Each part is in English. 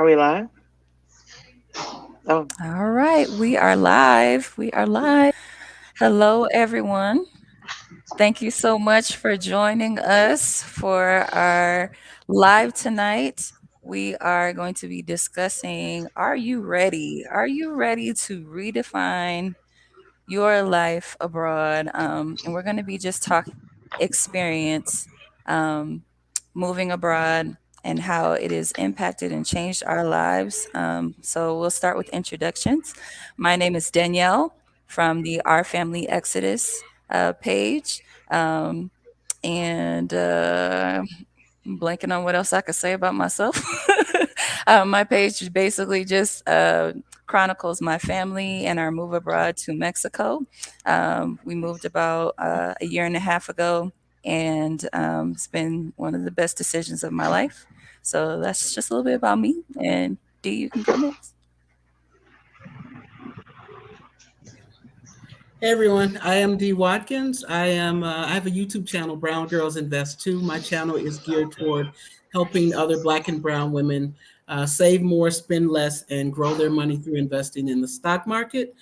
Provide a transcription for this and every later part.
Are we live? Oh, All right, we are live. We are live. Hello, everyone. Thank you so much for joining us for our live tonight. We are going to be discussing, are you ready? Are you ready to redefine your life abroad? And we're going to be just talking about our experience um, moving abroad and how it has impacted and changed our lives. So we'll start with introductions. My name is Danielle from the Our Family Exodus page. And I'm blanking on what else I could say about myself. My page basically just chronicles my family and our move abroad to Mexico. We moved about a year and a half ago, and it's been one of the best decisions of my life. So that's just a little bit about me. And D, you can go next. Hey everyone, I am D Watkins. I have a YouTube channel, Brown Girls Invest Too. My channel is geared toward helping other Black and Brown women save more, spend less, and grow their money through investing in the stock market.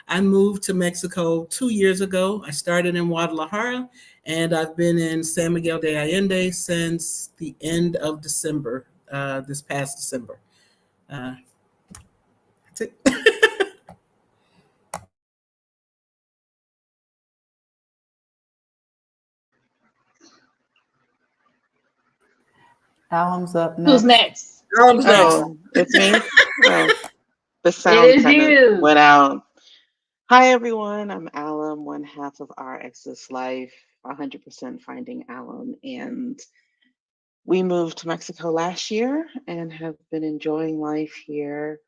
I moved to Mexico 2 years ago. I started in Guadalajara, and I've been in San Miguel de Allende since the end of December, this past December. Uh, that's it. Alum's up Who's next. next? Girls next. oh, it's me. Oh, the It sound is kind of you. went out. Hi, everyone. I'm Alum, one half of our Exodus Life, 100% finding Alum. And we moved to Mexico last year and have been enjoying life here.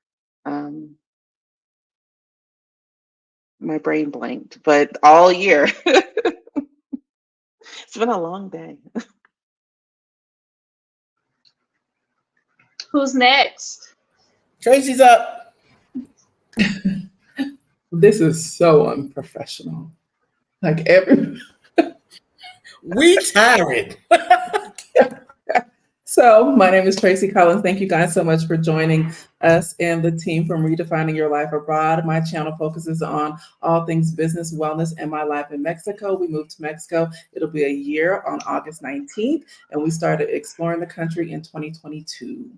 Um, my brain blanked, but all year. It's been a long day. Who's next? Tracy's up. This is so unprofessional. Like every We tired. so, my name is Tracy Collins. Thank you guys so much for joining us and the team from Redefining Your Life Abroad. My channel focuses on all things business, wellness, and my life in Mexico. We moved to Mexico. It'll be a year on August 19th, and we started exploring the country in 2022.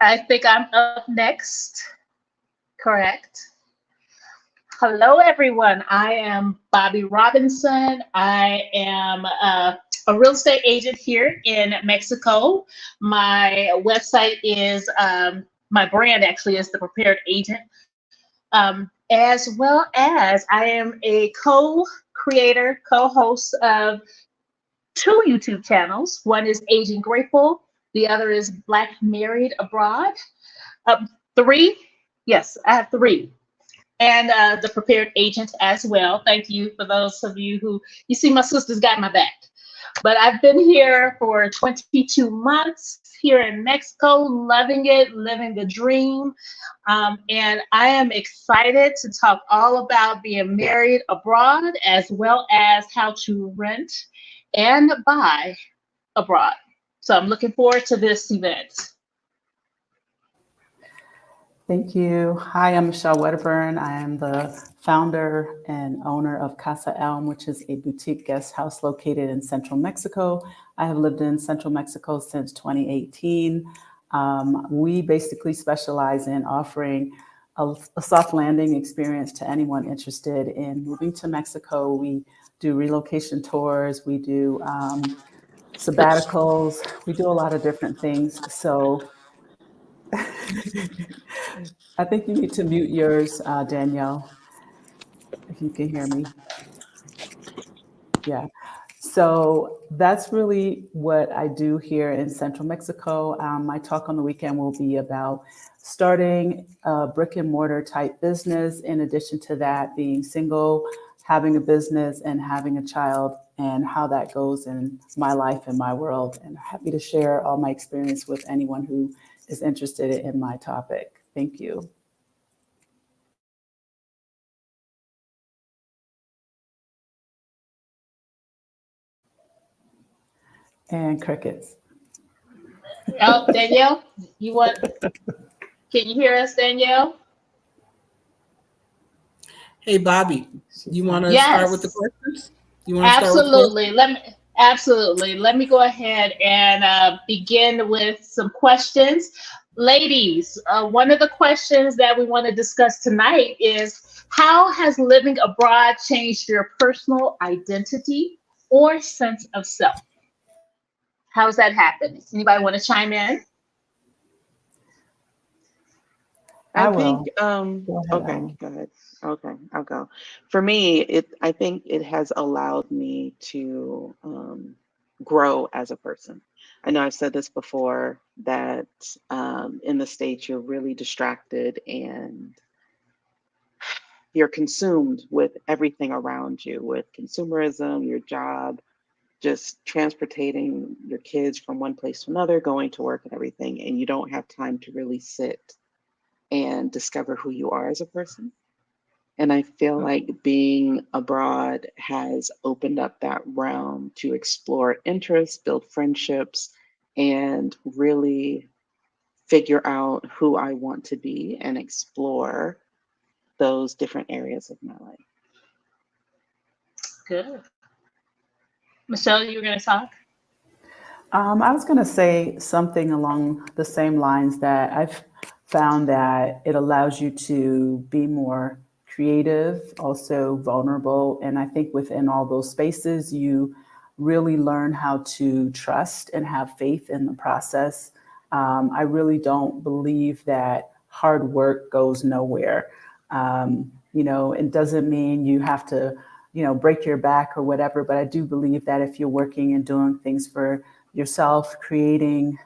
I think I'm up next. Correct. Hello, everyone. I am Bobby Robinson. I am a real estate agent here in Mexico. My website is, my brand actually is The Prepared Agent, as well as I am a co creator, co host of two YouTube channels. One is Aging Grateful, the other is Black Married Abroad. Three, yes, I have three. And the Prepared Agent as well. Thank you for those of you who, you see, my sister's got my back. But I've been here for 22 months here in Mexico, loving it, living the dream. And I am excited to talk all about being married abroad as well as how to rent and buy abroad. So I'm looking forward to this event. Thank you. Hi, I'm Michelle Wedderburn. I am the founder and owner of Casa Elm, which is a boutique guest house located in central Mexico. I have lived in central Mexico since 2018. We basically specialize in offering a soft landing experience to anyone interested in moving to Mexico. We do relocation tours, we do sabbaticals, we do a lot of different things. So I think you need to mute yours, Danielle, if you can hear me. Yeah. So that's really what I do here in central Mexico. My talk on the weekend will be about starting a brick and mortar type business. In addition to that, being single, having a business, and having a child, and how that goes in my life and my world. And happy to share all my experience with anyone who is interested in my topic. Thank you. And crickets. Oh, Danielle, you want? Can you hear us, Danielle? Hey, Bobby, She's you want not. to start with the Yes. questions? You want to start with the questions? Absolutely. Let me go ahead and begin with some questions. Ladies, one of the questions that we want to discuss tonight is how has living abroad changed your personal identity or sense of self? How's that happened? Anybody want to chime in? I I think, will. Go ahead, okay, Alan. go ahead. Okay, I'll go. For me, I think it has allowed me to grow as a person. I know I've said this before that in the States, you're really distracted and you're consumed with everything around you, with consumerism, your job, just transportating your kids from one place to another, going to work and everything, and you don't have time to really sit and discover who you are as a person. And I feel like being abroad has opened up that realm to explore interests, build friendships, and really figure out who I want to be and explore those different areas of my life. Good. Michelle, you were going to talk? I was going to say something along the same lines that I've found that it allows you to be more creative, also vulnerable. And I think within all those spaces, you really learn how to trust and have faith in the process. I really don't believe that hard work goes nowhere. It doesn't mean you have to, break your back or whatever, but I do believe that if you're working and doing things for yourself, creating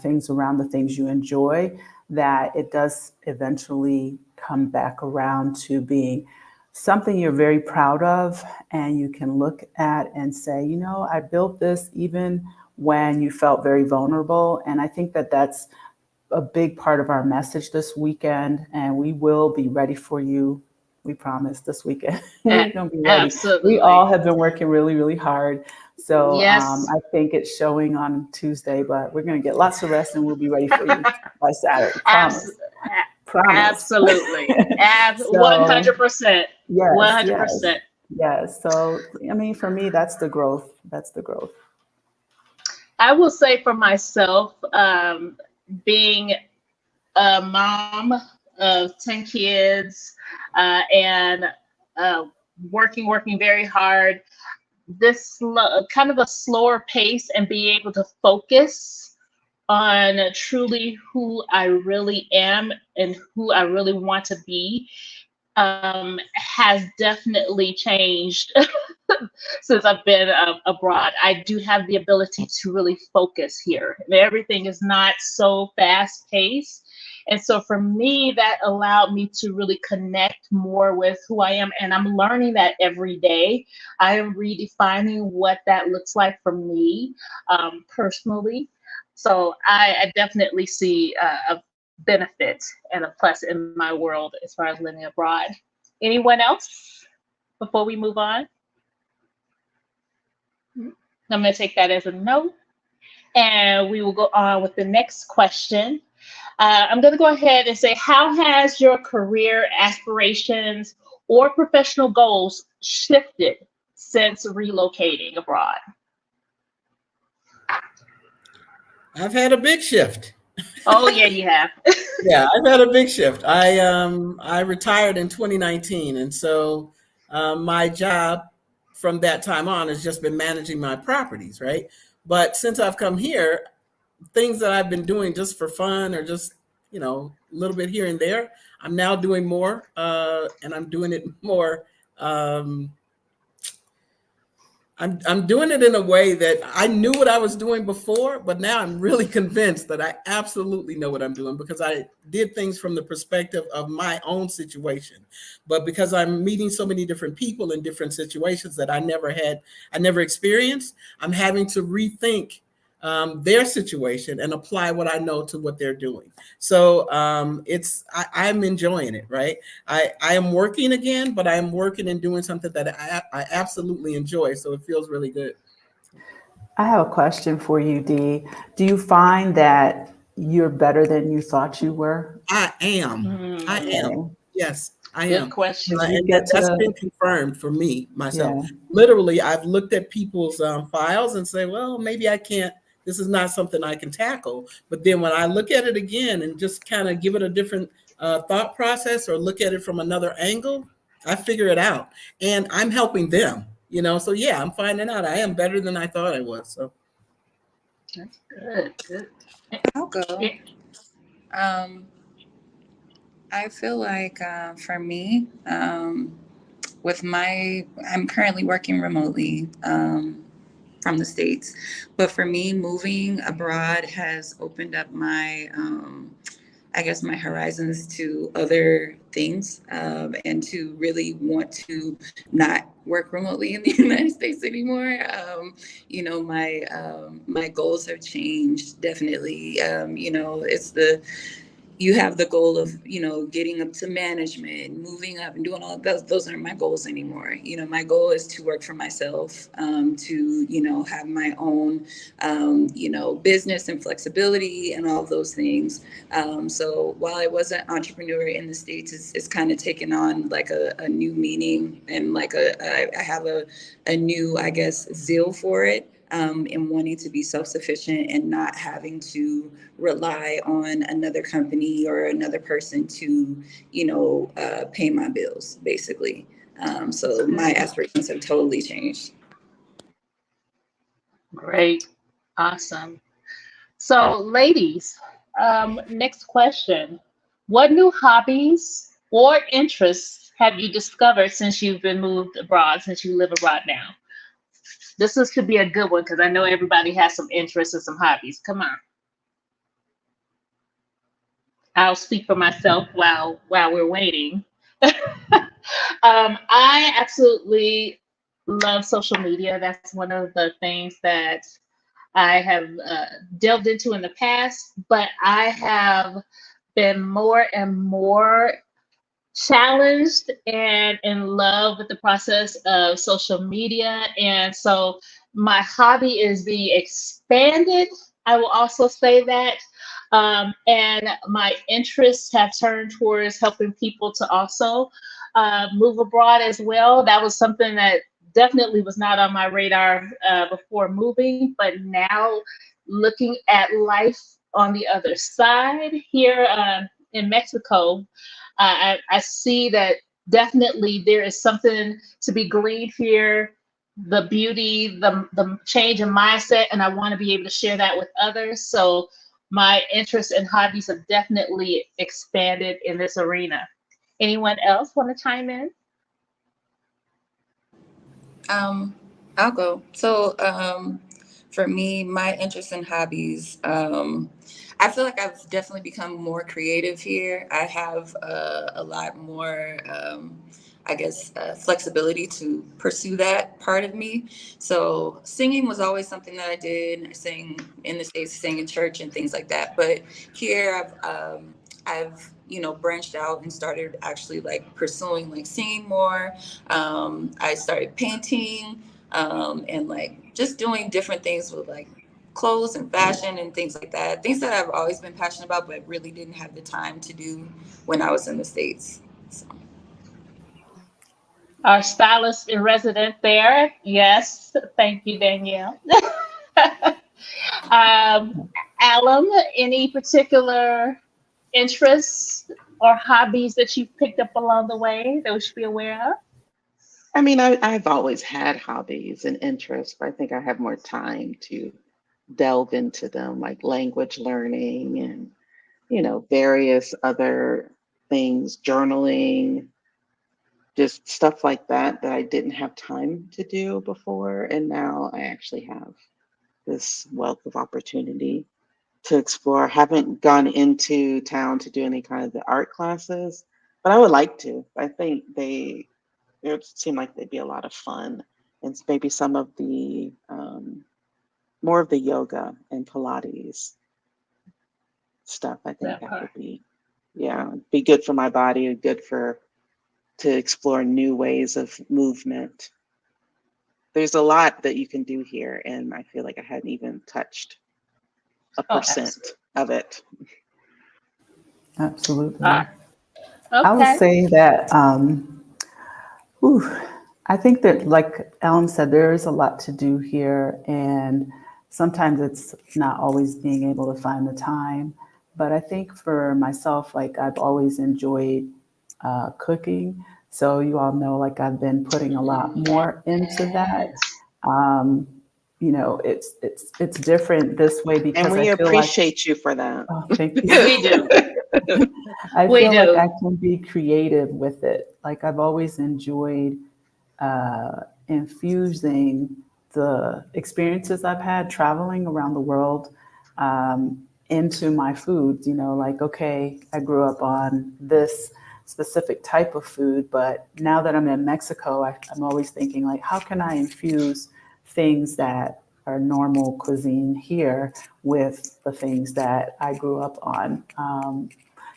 things around the things you enjoy, that it does eventually come back around to being something you're very proud of and you can look at and say, I built this even when you felt very vulnerable. And I think that that's a big part of our message this weekend, and we will be ready for you. We promise this weekend we're going to be ready. We all Absolutely. have been working really, really hard. So Yes. I think it's showing on Tuesday, but we're going to get lots of rest and we'll be ready for you by Saturday. Abs- Promise. Promise. Absolutely. So 100%. yes, yes, 100%. yes. So, I mean, for me, that's the growth. That's the growth. I will say for myself, being a mom of 10 kids and uh, working very hard, kind of a slower pace and be able to focus on truly who I really am and who I really want to be has definitely changed since I've been abroad. I do have the ability to really focus here. Everything is not so fast paced. And so for me, that allowed me to really connect more with who I am. And I'm learning that every day. I am redefining what that looks like for me personally. So I definitely see a benefit and a plus in my world as far as living abroad. Anyone else before we move on? I'm going to take that as a no. And we will go on with the next question. I'm going to go ahead and say, how has your career aspirations or professional goals shifted since relocating abroad? I've had a big shift. Oh, yeah, you have. Yeah, I've had a big shift. I retired in 2019, and so my job from that time on has just been managing my properties, right? But since I've come here, things that I've been doing just for fun or just a little bit here and there, I'm now doing more, and I'm doing it more. Um, I'm doing it in a way that I knew what I was doing before, but now I'm really convinced that I absolutely know what I'm doing because I did things from the perspective of my own situation. But because I'm meeting so many different people in different situations that I never experienced, I'm having to rethink their situation and apply what I know to what they're doing. So I'm enjoying it, right? I am working again, but I am working and doing something that I absolutely enjoy. So it feels really good. I have a question for you, Dee. Do you find that you're better than you thought you were? I am. I am. Okay. Yes, I Good am. Because question. you And get that's to, been confirmed for me, myself. yeah. Literally, I've looked at people's files and say, well, maybe I can't, this is not something I can tackle. But then when I look at it again and just kind of give it a different thought process or look at it from another angle, I figure it out. And I'm helping them, you know? So yeah, I'm finding out I am better than I thought I was. So That's good. Good. I'll go. Eh, Um, I feel like for me, I'm currently working remotely from the States, but for me, moving abroad has opened up I guess, my horizons to other things, and to really want to not work remotely in the United States anymore. My goals have changed definitely. It's the you have the goal of getting up to management, moving up and doing all of those aren't my goals anymore. My goal is to work for myself, to have my own business and flexibility and all of those things. So while I was an entrepreneur in the States, it's kind of taken on like a new meaning, and like I have a new, I guess, zeal for it, and wanting to be self-sufficient and not having to rely on another company or another person to, pay my bills, basically. that's So my good. aspirations have totally changed. Great. Awesome. So, ladies, next question. What new hobbies or interests have you discovered since you've been moved abroad, since you live abroad now? Could be a good one because I know everybody has some interests and some hobbies. Come on. I'll speak for myself while we're waiting. I absolutely love social media. That's one of the things that I have delved into in the past, but I have been more and more challenged and in love with the process of social media. And so my hobby is being expanded. I will also say that. And my interests have turned towards helping people to also move abroad as well. That was something that definitely was not on my radar before moving, but now looking at life on the other side here in Mexico, I see that definitely there is something to be gleaned here, the beauty, the change in mindset, and I want to be able to share that with others. So my interests and hobbies have definitely expanded in this arena. Anyone else want to chime in? Um, I'll go. So, for me, my interests and hobbies, I feel like I've definitely become more creative here. I have a lot more, I guess, flexibility to pursue that part of me. So, singing was always something that I did. I sang in the States, sang in church and things like that. But here, I've branched out and started actually like pursuing like singing more. I started painting, and like just doing different things with like clothes and fashion and things like that. Things that I've always been passionate about, but really didn't have the time to do when I was in the States. So. Our stylist in resident there. Yes, thank you, Danielle. um, Alum, any particular interests or hobbies that you've picked up along the way that we should be aware of? I mean, I've always had hobbies and interests, but I think I have more time to delve into them, like language learning and, various other things, journaling, just stuff like that I didn't have time to do before. And now I actually have this wealth of opportunity to explore. Haven't gone into town to do any kind of the art classes, but I would like to. I think it seem like they'd be a lot of fun. And maybe some of the more of the yoga and Pilates stuff. I think That that part. would be good for my body, good for to explore new ways of movement. there's a lot that you can do here, and I feel like I hadn't even touched a Oh, percent absolutely. of it. Absolutely. I would Okay. say that whew, I think that, like Ellen said, there is a lot to do here, and sometimes it's not always being able to find the time. But I think for myself, like I've always enjoyed cooking. So you all know, like I've been putting a lot more into that. Yes. Um, it's different this way And because I we feel like, appreciate you for that. oh, thank you. We do. I We feel like I do. can be creative with it. Like I've always enjoyed infusing the experiences I've had traveling around the world into my foods. You know, like, okay, I grew up on this specific type of food, but now that I'm in Mexico, I'm always thinking, like, how can I infuse things that are normal cuisine here with the things that I grew up on?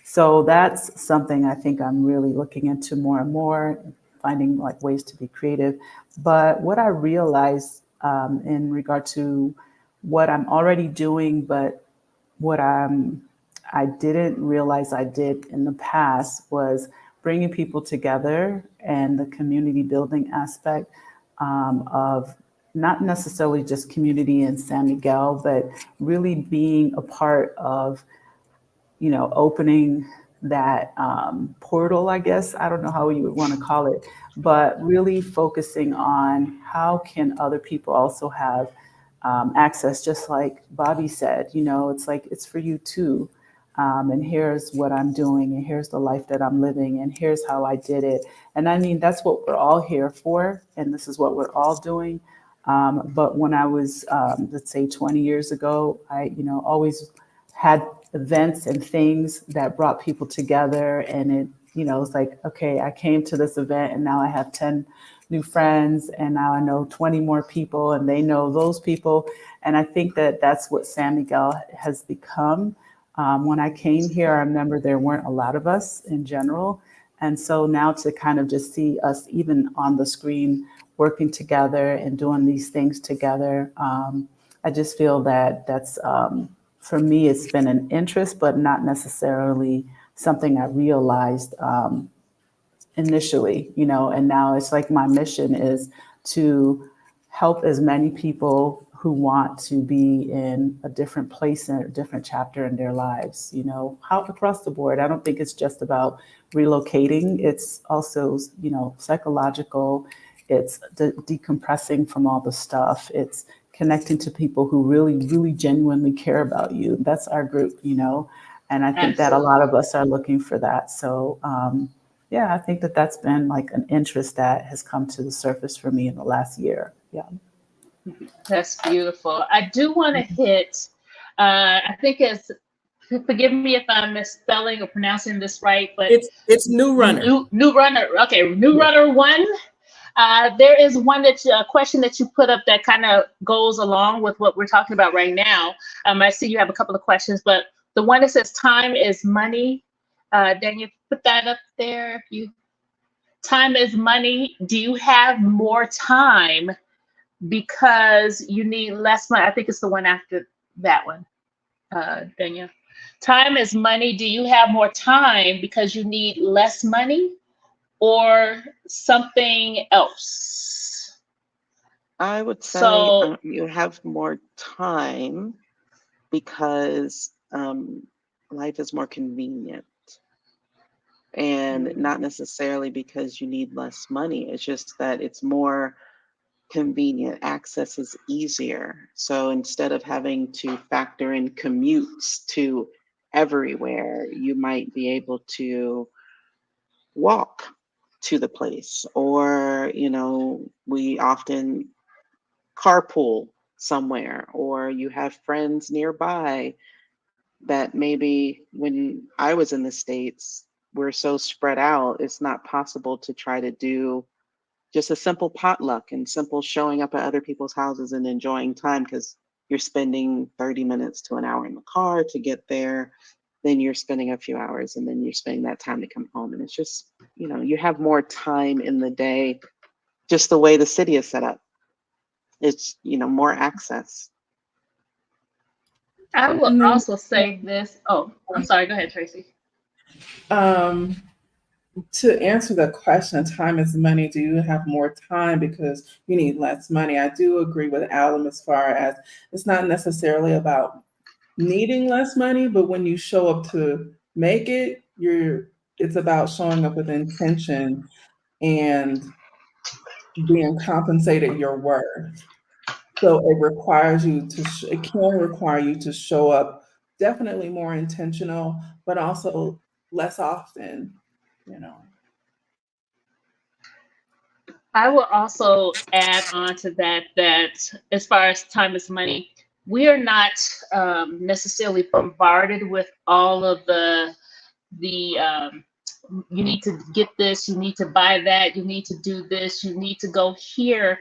So that's something I think I'm really looking into more and more, finding like ways to be creative. But what I realized in regard to what I'm already doing, but what I didn't realize I did in the past was bringing people together and the community building aspect of not necessarily just community in San Miguel, but really being a part of opening that portal, I guess. I don't know how you would want to call it, but really focusing on how can other people also have access, just like Bobby said, it's like it's for you too. And here's what I'm doing, and here's the life that I'm living, and here's how I did it. And I mean, that's what we're all here for, and this is what we're all doing. But when I was, let's say, 20 years ago, I, always had events and things that brought people together, and it's like, okay, I came to this event and now I have 10 new friends, and now I know 20 more people and they know those people. And I think that that's what San Miguel has become. When I came here, I remember there weren't a lot of us in general, and so now to kind of just see us even on the screen working together and doing these things together, I just feel that that's for me, it's been an interest, but not necessarily something I realized initially, and now it's like my mission is to help as many people who want to be in a different place and a different chapter in their lives, how across the board. I don't think it's just about relocating. It's also, psychological. It's decompressing from all the stuff. It's connecting to people who really, really genuinely care about you. That's our group, and I think that a lot Absolutely. of us are looking for that. So, yeah, I think that that's been like an interest that has come to the surface for me in the last year. Yeah. That's beautiful. I do want to hit, I think it's, forgive me if I'm misspelling or pronouncing this right, but It's New Runner. new runner. Okay, new Yeah. runner one. There is one a question that you put up that kind of goes along with what we're talking about right now. I see you have a couple of questions, but the one that says time is money. Daniel, put that up there. If you time is money. Do you have more time because you need less money? I think it's the one after that one, Daniel. Time is money. Do you have more time because you need less money or something else? I would say So, you have more time because life is more convenient, and not mm, necessarily because you need less money. It's just that it's more convenient. Access is easier. So instead of having to factor in commutes to everywhere, you might be able to walk to the place, or, we often carpool somewhere, or you have friends nearby that maybe when I was in the States, we're so spread out, it's not possible to try to do just a simple potluck and simple showing up at other people's houses and enjoying time, because you're spending 30 minutes to an hour in the car to get there. Then you're spending a few hours, and then you're spending that time to come home. And it's just, you have more time in the day, just the way the city is set up. It's, more access. I will And then also say this. Oh, I'm sorry. Go ahead, Tracy. um, to answer the question, time is money. Do you have more time because you need less money? I do agree with Alan as far as it's not necessarily about needing less money, but when you show up to make it, it's about showing up with intention and being compensated your worth. So it can require you to show up definitely more intentional, but also less often, you know. I will also add on to that that as far as time is money, we are not necessarily bombarded with all of the you need to get this, you need to buy that, you need to do this, you need to go here.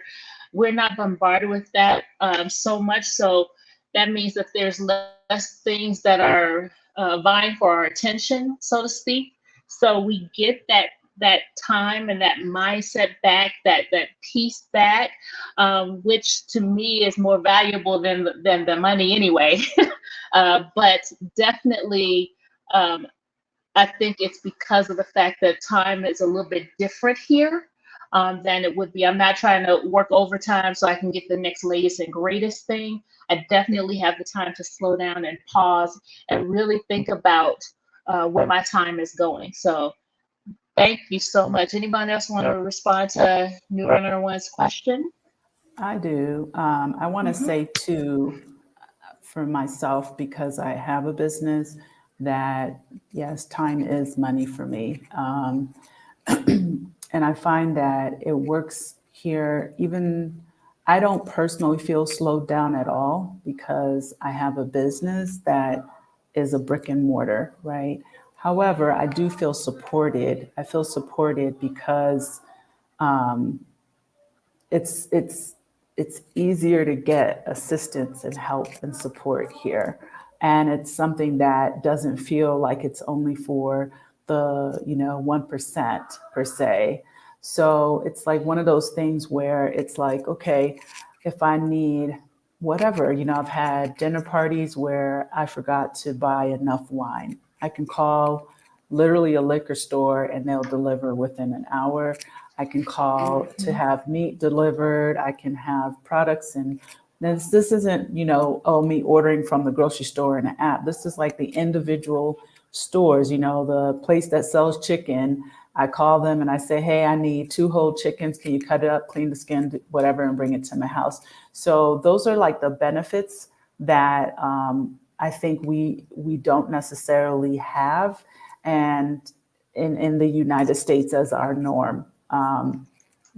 We're not bombarded with that so much. So that means that there's less things that are vying for our attention, so to speak. So we get that time and that mindset back, that peace back, which to me is more valuable than the money anyway. But definitely, um, I think it's because of the fact that time is a little bit different here than it would be. I'm not trying to work overtime so I can get the next latest and greatest thing. I definitely have the time to slow down and pause and really think about where my time is going. So thank you so much. Anybody else want to respond to New Runner One's question? I do. I want to Hmm. say too, for myself, because I have a business, that yes, time is money for me. And I find that it works here. Even I don't personally feel slowed down at all because I have a business that is a brick and mortar, right? However, I do feel supported. I feel supported because it's it's easier to get assistance and help and support here, and it's something that doesn't feel like it's only for the 1% per se. So it's like one of those things where it's like, okay, if I need whatever, I've had dinner parties where I forgot to buy enough wine, I can call literally a liquor store and they'll deliver within an hour. I can call to have meat delivered. I can have products, and this isn't, oh, me ordering from the grocery store in an app. This is like the individual stores, the place that sells chicken. I call them and I say, hey, I need 2 whole chickens. Can you cut it up, clean the skin, whatever, and bring it to my house? So those are like the benefits that I think we don't necessarily have, and in the United States as our norm.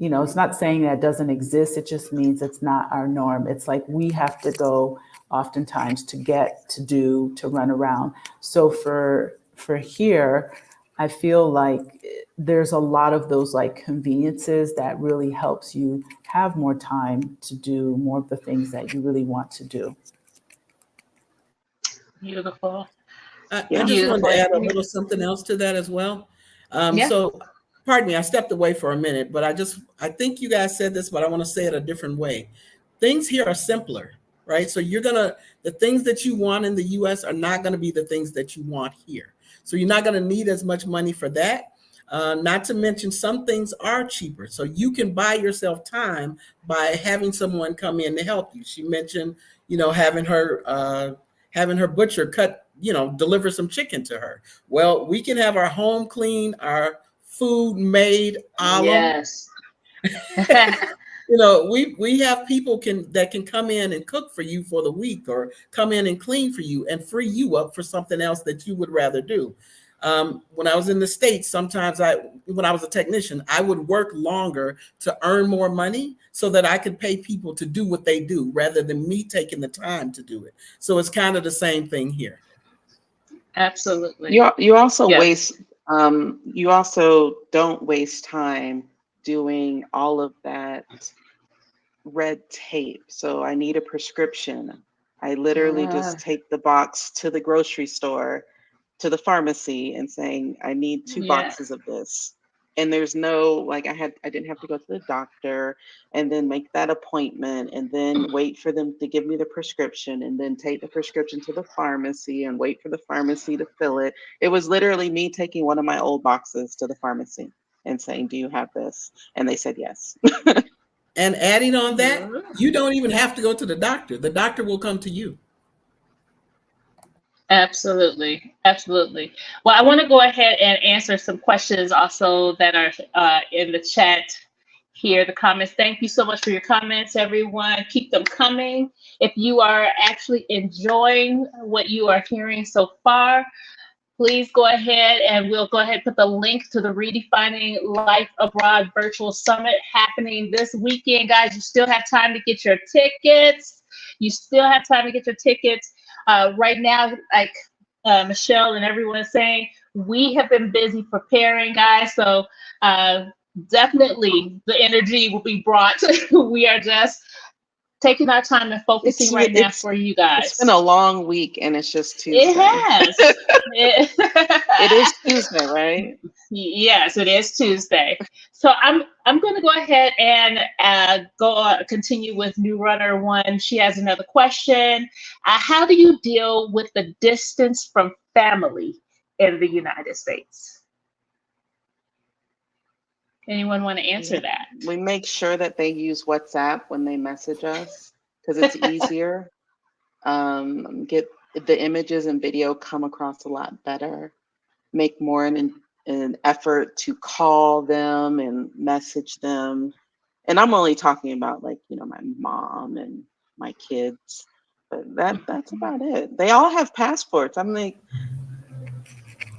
It's not saying that it doesn't exist. It just means it's not our norm. It's like we have to go oftentimes to get, to do, to run around. So for here, I feel like there's a lot of those like conveniences that really helps you have more time to do more of the things that you really want to do. Beautiful. I Yeah. just wanted Beautiful. to add a little something else to that as well. Yeah. So, pardon me, I stepped away for a minute, but I think you guys said this, but I want to say it a different way. Things here are simpler, right? So the things that you want in the US are not going to be the things that you want here. So you're not going to need as much money for that. Not to mention some things are cheaper. So you can buy yourself time by having someone come in to help you. She mentioned, having her butcher deliver some chicken to her. Well, we can have our home clean, our food made, alum. Yes. We have people that can come in and cook for you for the week, or come in and clean for you and free you up for something else that you would rather do. When I was in the States, sometimes when I was a technician, I would work longer to earn more money so that I could pay people to do what they do rather than me taking the time to do it. So it's kind of the same thing here. Absolutely. You also Yeah. you also don't waste time doing all of that red tape. So I need a prescription. I literally just take the box to the grocery store, to the pharmacy, and saying, I need two Yeah. boxes of this. And there's no, like, I didn't have to go to the doctor and then make that appointment and then wait for them to give me the prescription and then take the prescription to the pharmacy and wait for the pharmacy to fill it. It was literally me taking one of my old boxes to the pharmacy and saying, "Do you have this?" And they said yes. And adding on that, Mhm. you don't even have to go to the doctor. The doctor will come to you. Absolutely, absolutely. Well, I want to go ahead and answer some questions also that are in the chat here, the comments. Thank you so much for your comments, everyone. Keep them coming. If you are actually enjoying what you are hearing so far, please go ahead and we'll go ahead and put the link to the Redefining Life Abroad Virtual Summit happening this weekend. Guys, you still have time to get your tickets. You still have time to get your tickets. Right now, like Michelle and everyone is saying, we have been busy preparing, guys. So definitely the energy will be brought. We are just taking our time and focusing right now It's for you it's been guys. a long week and it's just It Tuesday. has. It is Tuesday, right? Yes, it is Tuesday. So I'm going to go ahead and continue with New Runner One. She has another question. How do you deal with the distance from family in the United States? Anyone want to answer We make sure that they use WhatsApp when they message us because it's that? easier. Get the images and video come across a lot better. Make more an effort to call them and message them. And I'm only talking about, like, my mom and my kids, but that's about it. They all have passports. I'm like,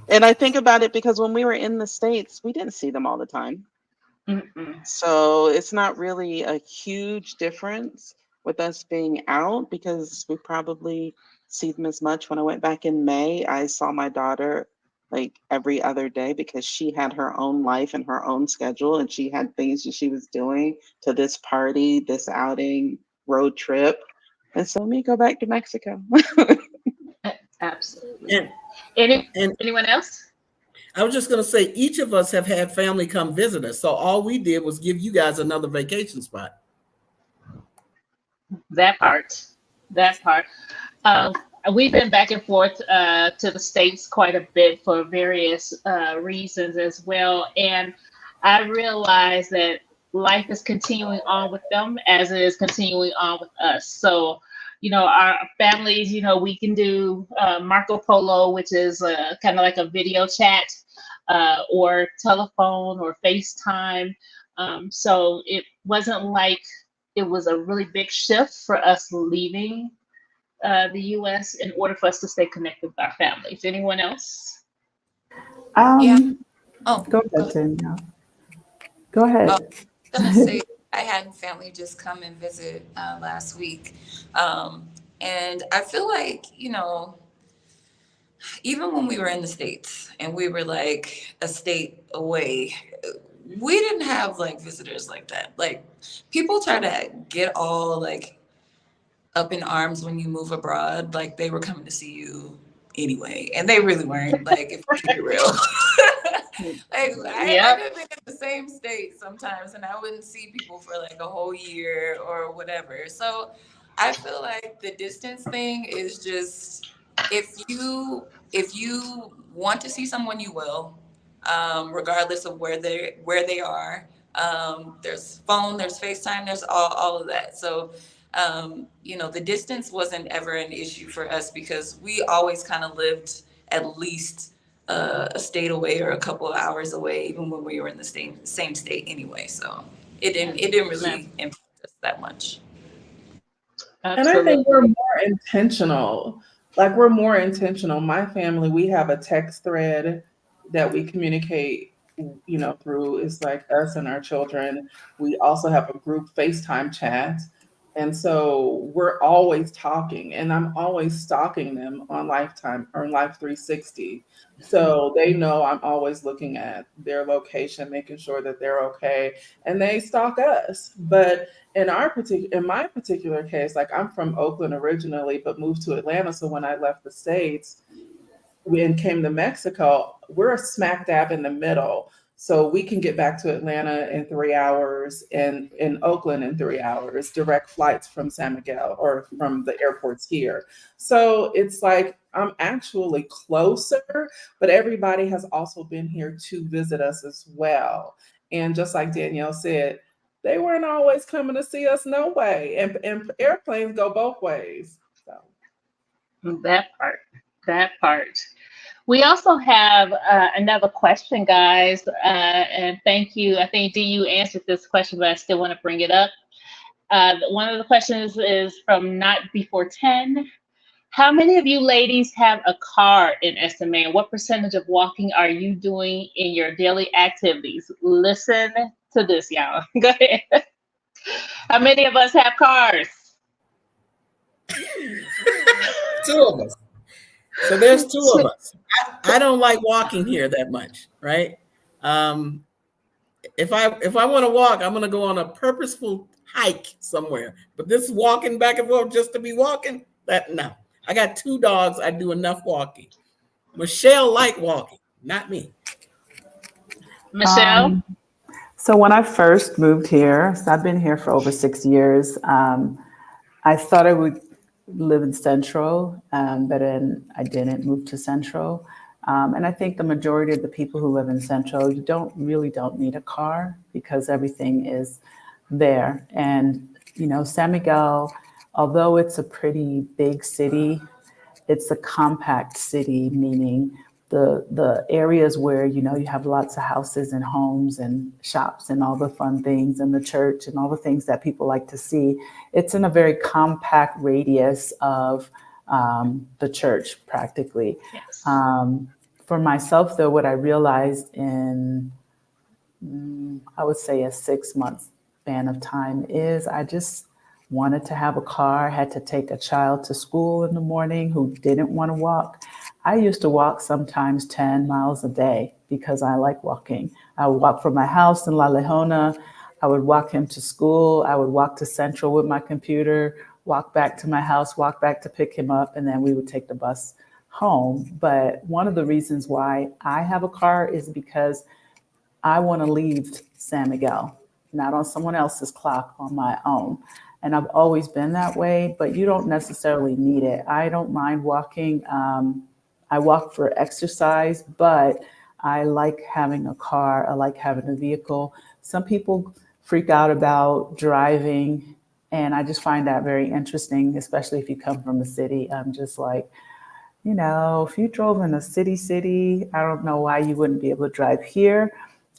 and I think about it because when we were in the States, we didn't see them all the time. Mm-mm. So it's not really a huge difference with us being out because we probably see them as much. When I went back in May, I saw my daughter like every other day because she had her own life and her own schedule, and she had things that she was doing to this party, this outing, road trip. And so let me go back to Mexico. Absolutely. And and Anyone else? I was just going to say, each of us have had family come visit us. So all we did was give you guys another vacation spot. That part. That part. Um, we've been back and forth to the States quite a bit for various reasons as well. And I realize that life is continuing on with them as it is continuing on with us. So, our families, we can do Marco Polo, which is kind of like a video chat or telephone or FaceTime. So it wasn't like it was a really big shift for us leaving the U.S. in order for us to stay connected with our families. Anyone else? Yeah. Um, Oh, Go go ahead, ahead. Danielle. Go Oh, ahead. I was gonna say I had family just come and visit last week, um, and I feel like even when we were in the States and we were like a state away, we didn't have like visitors like that. Like people try to get all like up in arms when you move abroad, like they were coming to see you anyway, and they really weren't. Like if we keep it real, like I Yep. could have been in the same state sometimes, and I wouldn't see people for like a whole year or whatever. So I feel like the distance thing is just if you want to see someone, you will, regardless of where they are. There's phone, there's FaceTime, there's all of that. So the distance wasn't ever an issue for us because we always kind of lived at least a state away or a couple of hours away, even when we were in the same state anyway. So it didn't Yeah, really impact us that much. And I think we're absolutely. more intentional. Like we're more intentional. My family, we have a text thread that we communicate, through. It's like us and our children. We also have a group FaceTime chat. And so we're always talking, and I'm always stalking them on Lifetime or Life 360. So they know I'm always looking at their location, making sure that they're okay, and they stalk us. But in my particular case, like I'm from Oakland originally, but moved to Atlanta. So when I left the States and came to Mexico, we're smack dab in the middle. So we can get back to Atlanta in 3 hours and in Oakland in 3 hours, direct flights from San Miguel or from the airports here. So it's like I'm actually closer, but everybody has also been here to visit us as well. And just like Danielle said, they weren't always coming to see us, no way. And airplanes go both ways. So That part. That part. We also have another question, guys, and thank you. I think Dee, you answered this question, but I still want to bring it up. One of the questions is from Not Before 10. How many of you ladies have a car in SMA, and what percentage of walking are you doing in your daily activities? Listen to this, y'all. Go ahead. How many of us have cars? Two of us. So there's two of us. I don't like walking here that much, right? Um, if I want to walk, I'm going to go on a purposeful hike somewhere. But this walking back and forth just to be walking, that no. I got two dogs. I do enough walking. Michelle like walking, not me. Michelle? So when I first moved here, so I've been here for over 6 years. I thought I would live in Central, but then I didn't move to Central. And I think the majority of the people who live in Central, you don't need a car because everything is there. And, San Miguel, although it's a pretty big city, it's a compact city, meaning the areas where, you have lots of houses and homes and shops and all the fun things and the church and all the things that people like to see. It's in a very compact radius of the church, practically. Yes. For myself, though, what I realized in, I would say, a 6 month span of time is I just wanted to have a car, had to take a child to school in the morning who didn't want to walk. I used to walk sometimes 10 miles a day because I like walking. I would walk from my house in La Leona. I would walk him to school. I would walk to Central with my computer, walk back to my house, walk back to pick him up, and then we would take the bus home. But one of the reasons why I have a car is because I want to leave San Miguel, not on someone else's clock, on my own. And I've always been that way, but you don't necessarily need it. I don't mind walking. I walk for exercise, but I like having a car. I like having a vehicle. Some people freak out about driving, and I just find that very interesting, especially if you come from the city. I'm just like, if you drove in a city, I don't know why you wouldn't be able to drive here.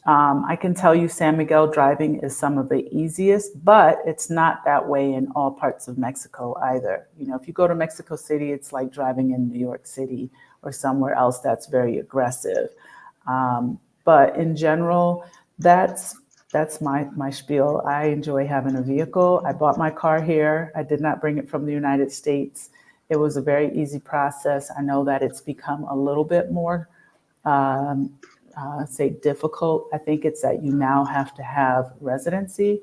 I can tell you San Miguel driving is some of the easiest, but it's not that way in all parts of Mexico either. If you go to Mexico City, it's like driving in New York City or somewhere else that's very aggressive. But in general, that's my spiel. I enjoy having a vehicle. I bought my car here. I did not bring it from the United States. It was a very easy process. I know that it's become a little bit more say difficult. I think it's that you now have to have residency.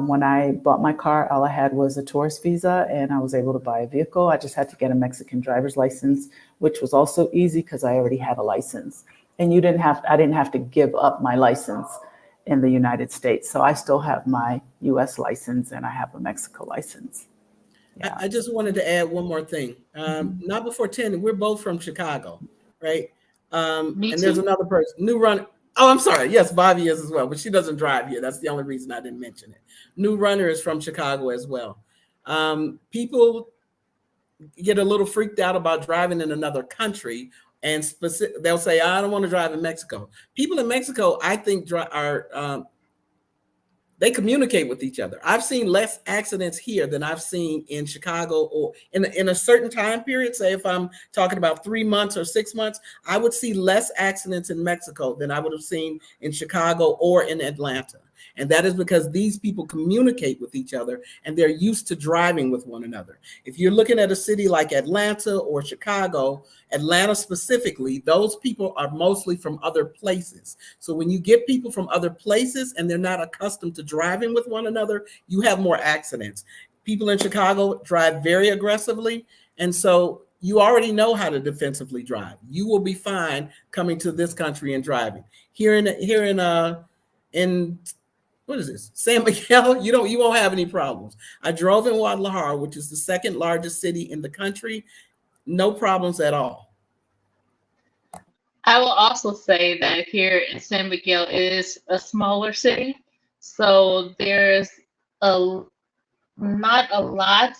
When I bought my car, all I had was a tourist visa and I was able to buy a vehicle. I just had to get a Mexican driver's license, which was also easy because I already had a license. And I didn't have to give up my license in the United States. So I still have my US license and I have a Mexico license. Yeah. I just wanted to add one more thing. Not Before 10, we're both from Chicago, right? Me and too. there's another person, New Runner. Oh, I'm sorry. Yes, Bobby is as well, but she doesn't drive here. That's the only reason I didn't mention it. New Runner is from Chicago as well. People get a little freaked out about driving in another country, and they'll say, "I don't want to drive in Mexico." People in Mexico, I think, they communicate with each other. I've seen less accidents here than I've seen in Chicago, or in a certain time period. Say if I'm talking about 3 months or 6 months, I would see less accidents in Mexico than I would have seen in Chicago or in Atlanta. And that is because these people communicate with each other and they're used to driving with one another. If you're looking at a city like Atlanta or Chicago, Atlanta specifically, those people are mostly from other places. So when you get people from other places and they're not accustomed to driving with one another, you have more accidents. People in Chicago drive very aggressively. And so you already know how to defensively drive. You will be fine coming to this country and driving. In what is this? San Miguel, you won't have any problems. I drove in Guadalajara, which is the second largest city in the country. No problems at all. I will also say that here in San Miguel is a smaller city, so there's a not a lot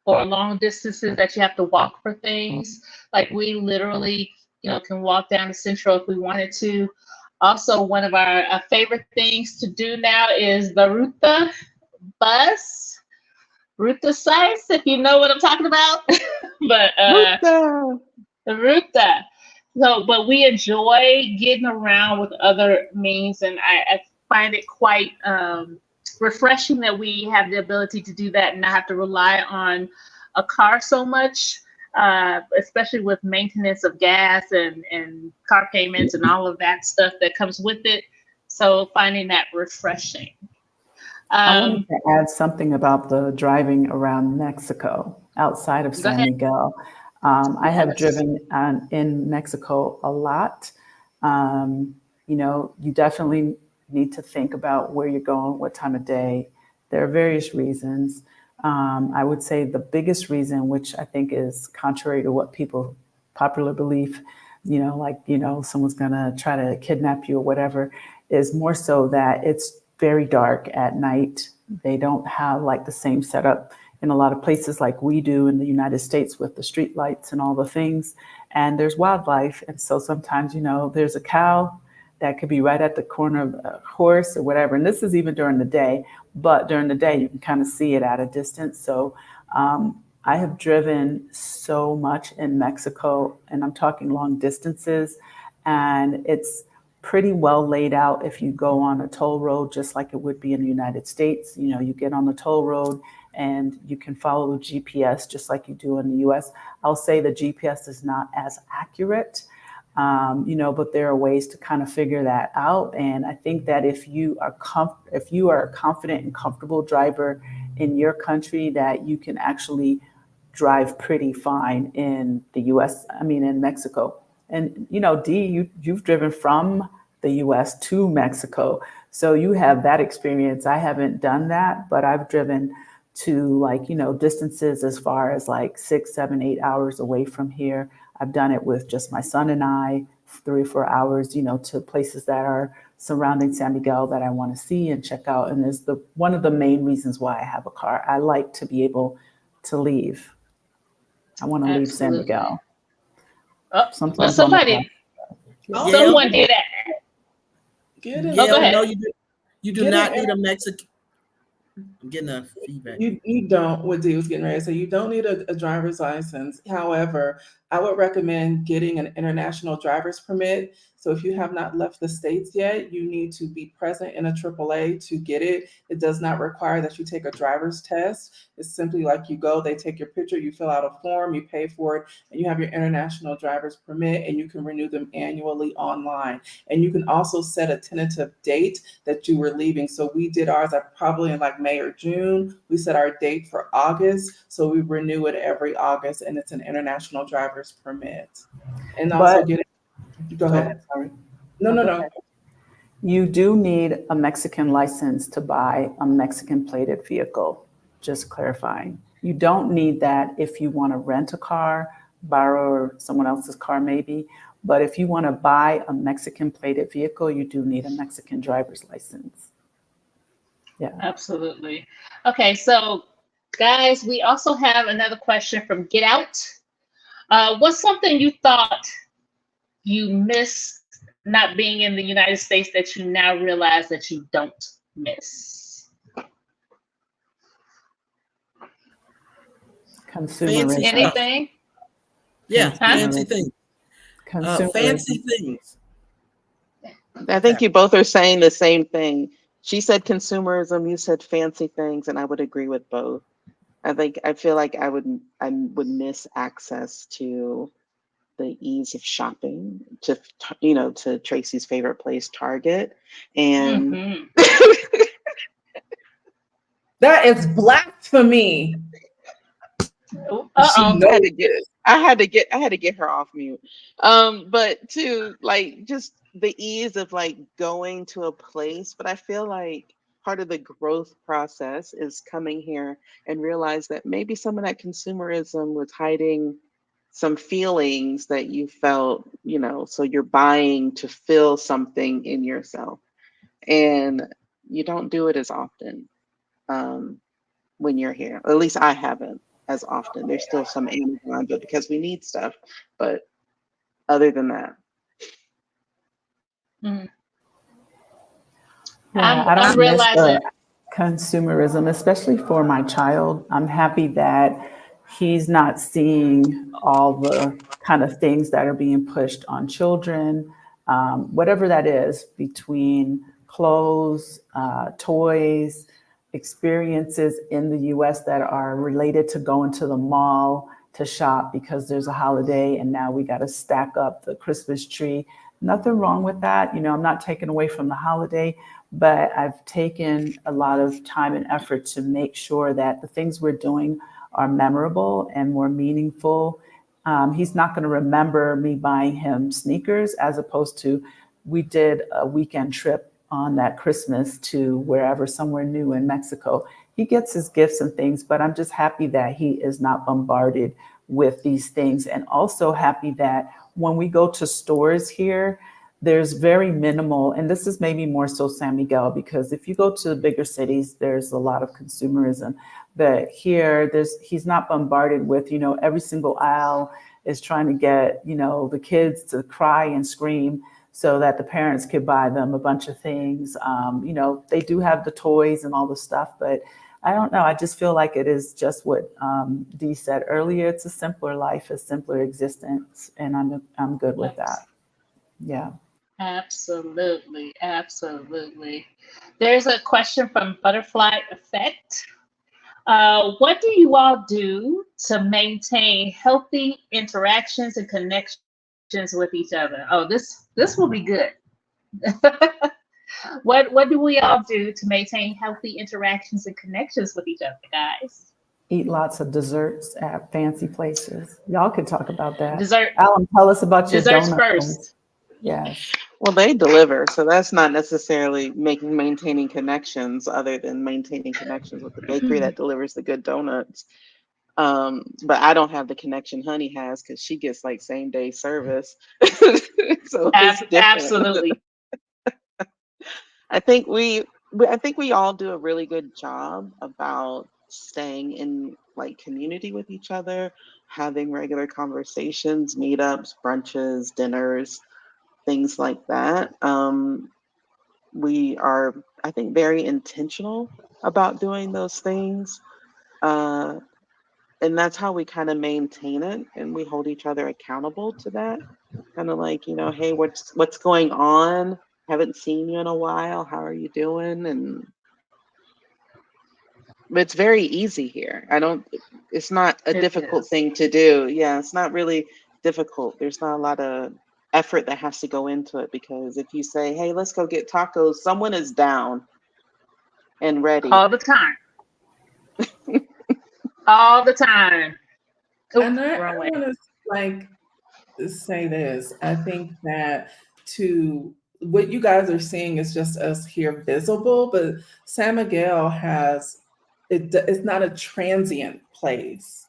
or long distances that you have to walk for things. Like we literally, can walk down to Central if we wanted to. Also, one of our favorite things to do now is the Ruta bus, Ruta sites, if you know what I'm talking about. But Ruta. the Ruta. So, but we enjoy getting around with other means, and I find it quite refreshing that we have the ability to do that and not have to rely on a car so much, especially with maintenance of gas and car payments and all of that stuff that comes with it. So finding that refreshing. I wanted to add something about the driving around Mexico outside of Go San ahead. Miguel. I have Yes. driven in Mexico a lot. You definitely need to think about where you're going, what time of day. There are various reasons. I would say the biggest reason, which I think is contrary to what people popular belief, someone's gonna try to kidnap you or whatever, is more so that it's very dark at night. They don't have like the same setup in a lot of places like we do in the United States with the street lights and all the things. And there's wildlife. And so sometimes, there's a cow that could be right at the corner of a horse or whatever. And this is even during the day, but during the day, you can kind of see it at a distance. So I have driven so much in Mexico, and I'm talking long distances, and it's pretty well laid out if you go on a toll road, just like it would be in the United States. You get on the toll road and you can follow the GPS just like you do in the US. I'll say the GPS is not as accurate, but there are ways to kind of figure that out. And I think that if you are a confident and comfortable driver in your country, that you can actually drive pretty fine in the US, in Mexico. And, Dee, you've driven from the US to Mexico. So you have that experience. I haven't done that, but I've driven to distances as far as like 6, 7, 8 hours away from here. I've done it with just my son and I, 3 or 4 hours, to places that are surrounding San Miguel that I want to see and check out. And is one of the main reasons why I have a car. I like to be able to leave. I want to leave San Miguel. Oh, Sometimes well, someone did that. Gail, go ahead. no, you do not need a Mexican. I'm getting a feedback. You don't, what Dee was getting ready to say, you don't need a driver's license. However, I would recommend getting an international driver's permit. So if you have not left the States yet, you need to be present in a AAA to get it. It does not require that you take a driver's test. It's simply like you go, they take your picture, you fill out a form, you pay for it, and you have your international driver's permit, and you can renew them annually online. And you can also set a tentative date that you were leaving. So we did ours probably in like May or June. We set our date for August. So we renew it every August, and it's an international driver's permit. And also go ahead. Sorry. No. You do need a Mexican license to buy a Mexican plated vehicle, just clarifying. You don't need that if you want to rent a car, borrow someone else's car maybe, but if you want to buy a Mexican plated vehicle, you do need a Mexican driver's license. Yeah. Absolutely. Okay, so guys, we also have another question from Get Out. What's something you thought you missed not being in the United States that you now realize that you don't miss? Consumerism. Anything? Yeah, Fancy things. Consumerism. Fancy things. I think you both are saying the same thing. She said consumerism, you said fancy things, and I would agree with both. I feel like I would miss access to the ease of shopping, to Tracy's favorite place, Target. And That is blasphemy. Uh-oh. she had to get I had to get her off mute. But to like just the ease of like going to a place, but I feel like part of the growth process is coming here and realize that maybe some of that consumerism was hiding some feelings that you felt, so you're buying to fill something in yourself. And you don't do it as often. Um, when you're here. At least I haven't as often. There's still some Amazon, but because we need stuff. But other than that, Mhm. Yeah, I I'm don't miss realizing. the consumerism, especially for my child. I'm happy that he's not seeing all the kind of things that are being pushed on children, whatever that is, between clothes, toys, experiences in the US that are related to going to the mall to shop because there's a holiday and now we got to stack up the Christmas tree. Nothing wrong with that. I'm not taking away from the holiday, but I've taken a lot of time and effort to make sure that the things we're doing are memorable and more meaningful. He's not going to remember me buying him sneakers as opposed to we did a weekend trip on that Christmas to wherever, somewhere new in Mexico. He gets his gifts and things, but I'm just happy that he is not bombarded with these things, and also happy that when we go to stores here, there's very minimal, and this is maybe more so San Miguel, because if you go to the bigger cities, there's a lot of consumerism. But here, he's not bombarded with, every single aisle is trying to get, the kids to cry and scream so that the parents could buy them a bunch of things. They do have the toys and all the stuff, but I don't know. I just feel like it is just what Dee said earlier. It's a simpler life, a simpler existence, and I'm good with that. Yeah. Absolutely, absolutely. There's a question from Butterfly Effect. What do you all do to maintain healthy interactions and connections with each other? Oh, this will be good. What do we all do to maintain healthy interactions and connections with each other, guys? Eat lots of desserts at fancy places. Y'all could talk about that. Dessert Alan, tell us about your desserts donut place. first. Yes. well, they deliver, so that's not necessarily maintaining connections, other than maintaining connections with the bakery that delivers the good donuts. But I don't have the connection Honey has because she gets like same day service, so it's different. Absolutely. I think we all do a really good job about staying in like community with each other, having regular conversations, meetups, brunches, dinners, things like that. We are, I think, very intentional about doing those things. Uh, and that's how we kind of maintain it, and we hold each other accountable to that. Kind of like, hey, what's going on? Haven't seen you in a while. How are you doing? And it's very easy here. I don't, it's not a It difficult is. thing to do. Yeah, it's not really difficult. There's not a lot of effort that has to go into it, because if you say, hey, let's go get tacos, someone is down and ready. All the time. All the time. Oop, And I wrong way. want to like say this. I think that to what you guys are seeing is just us here visible, but San Miguel has it's not a transient place.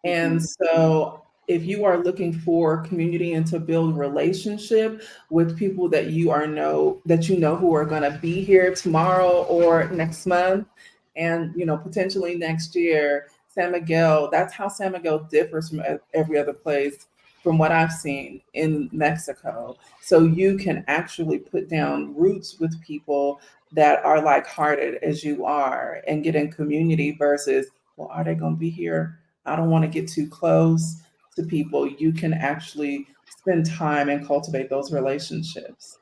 And Mhm. so if you are looking for community and to build relationship with people that you know who are going to be here tomorrow or next month and potentially next year, San Miguel, that's how San Miguel differs from every other place from what I've seen in Mexico. So you can actually put down roots with people that are like-hearted as you are and get in community versus, well, are they going to be here? I don't want to get too close to people. You can actually spend time and cultivate those relationships.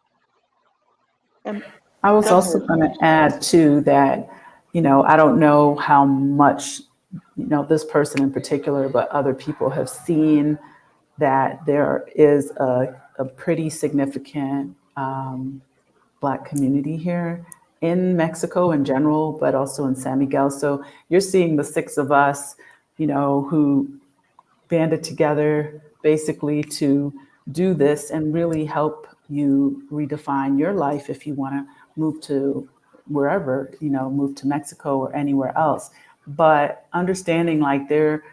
And I was go also ahead. going to add too that, I don't know how much, this person in particular, but other people have seen that there is a pretty significant Black community here in Mexico in general, but also in San Miguel. So you're seeing the six of us, who banded together basically to do this and really help you redefine your life if you want to move to wherever, move to Mexico or anywhere else. But understanding like there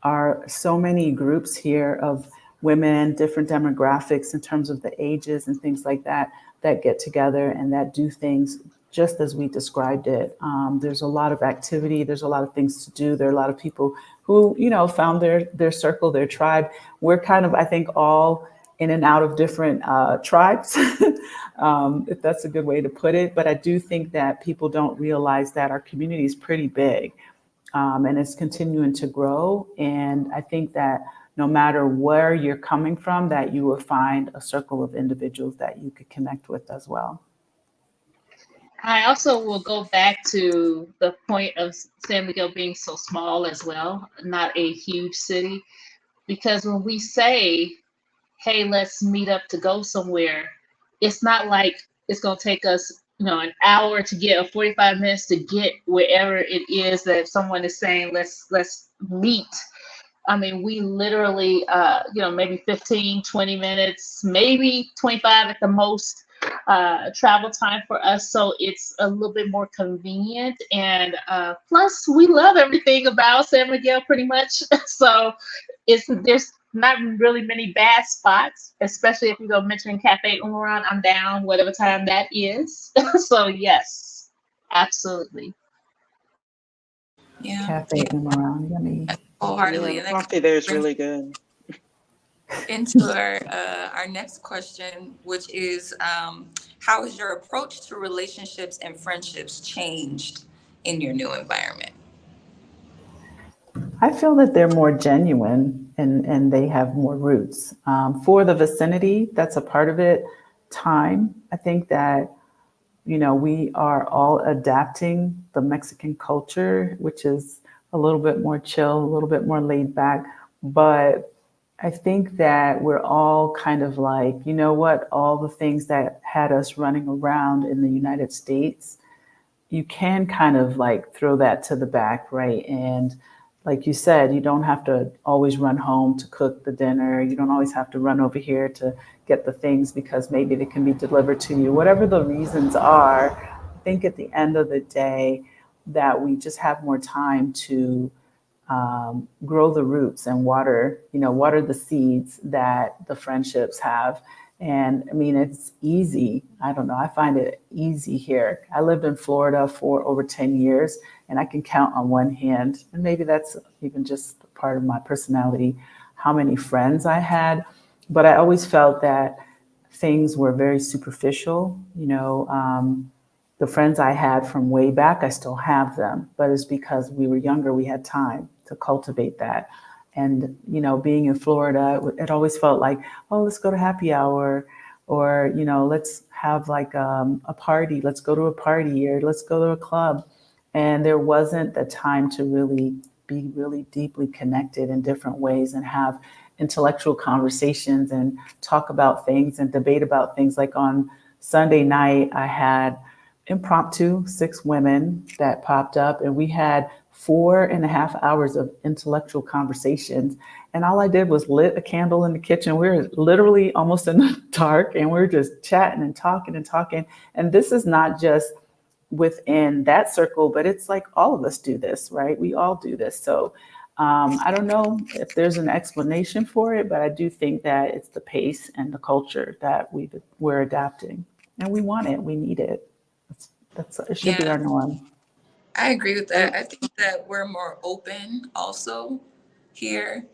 are so many groups here of women, different demographics in terms of the ages and things like that, that get together and that do things just as we described it. There's a lot of activity. There's a lot of things to do. There are a lot of people who, found their circle, their tribe. We're kind of, I think, all in and out of different tribes, if that's a good way to put it. But I do think that people don't realize that our community is pretty big, and it's continuing to grow. And I think that no matter where you're coming from, that you will find a circle of individuals that you could connect with as well. I also will go back to the point of San Miguel being so small as well, not a huge city. Because when we say, hey, let's meet up to go somewhere, it's not like it's going to take us, an hour to get, or 45 minutes to get wherever it is that someone is saying, let's meet. I mean, we literally, maybe 15, 20 minutes, maybe 25 at the most, travel time for us. So it's a little bit more convenient. And plus, we love everything about San Miguel pretty much. So there's not really many bad spots, especially if you go mentioning Cafe Umuran. I'm down, whatever time that is. So, yes, absolutely. Yeah, Cafe yeah, Umaran, yummy. Yeah, wholeheartedly. the And that kind coffee there of is brings really good. into our next question, which is how has your approach to relationships and friendships changed in your new environment? I feel that they're more genuine and they have more roots. For the vicinity, that's a part of it. Time, I think that, we are all adapting the Mexican culture, which is a little bit more chill, a little bit more laid back. But I think that we're all kind of like, you know what, all the things that had us running around in the United States, you can kind of like throw that to the back, right? And like you said, you don't have to always run home to cook the dinner. You don't always have to run over here to get the things because maybe they can be delivered to you. Whatever the reasons are, I think at the end of the day, that we just have more time to grow the roots and water the seeds that the friendships have. And I mean, it's easy. I don't know. I find it easy here. I lived in Florida for over 10 years, and I can count on one hand, and maybe that's even just part of my personality, how many friends I had. But I always felt that things were very superficial. The friends I had from way back, I still have them, but it's because we were younger, we had time to cultivate that. And, being in Florida, it always felt like, oh, let's go to happy hour, or, let's have like a party, let's go to a party, or let's go to a club. And there wasn't the time to really be really deeply connected in different ways and have intellectual conversations and talk about things and debate about things. Like on Sunday night, I had impromptu 6 women that popped up, and we had 4.5 hours of intellectual conversations. And all I did was lit a candle in the kitchen. We were literally almost in the dark, and we were just chatting and talking and talking. And this is not just within that circle, but it's like all of us do this, right? We all do this. So I don't know if there's an explanation for it, but I do think that it's the pace and the culture that we're adapting, and we want it. We need it. It should be Yeah, our norm. I agree with And that. I think that we're more open also here.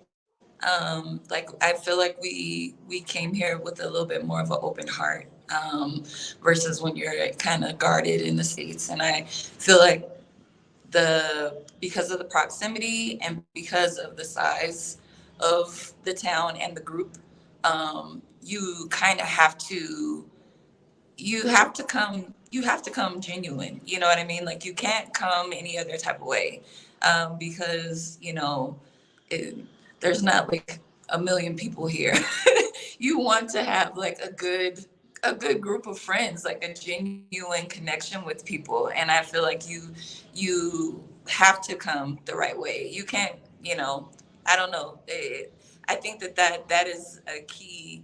Like I feel like we came here with a little bit more of an open heart, versus when you're kind of guarded in the States. And I feel like because of the proximity and because of the size of the town and the group, you kind of you have to come genuine, you know what I mean? Like you can't come any other type of way, because it, there's not like a million people here. You want to have like a good group of friends, like a genuine connection with people. And I feel like you have to come the right way. You can't I don't know. I think that is a key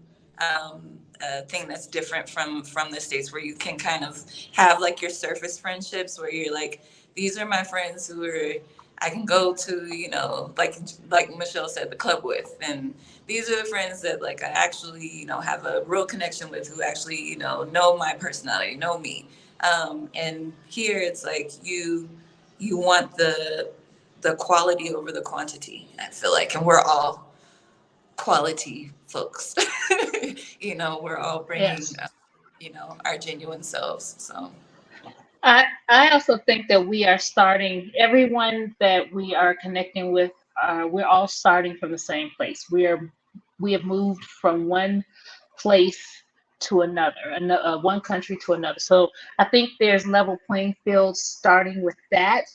thing that's different from the States, where you can kind of have like your surface friendships where you're like, these are my friends who are I can go to, like Michelle said, the club with, and these are the friends that like I actually, have a real connection with, who actually, know my personality, know me. And here it's like you want the quality over the quantity, I feel like, and we're all quality folks. We're all bringing, Yes. our genuine selves. So I also think that we are starting, everyone that we are connecting with, we're all starting from the same place. We have moved from one place to another, one country to another. So I think there's level playing fields starting with that,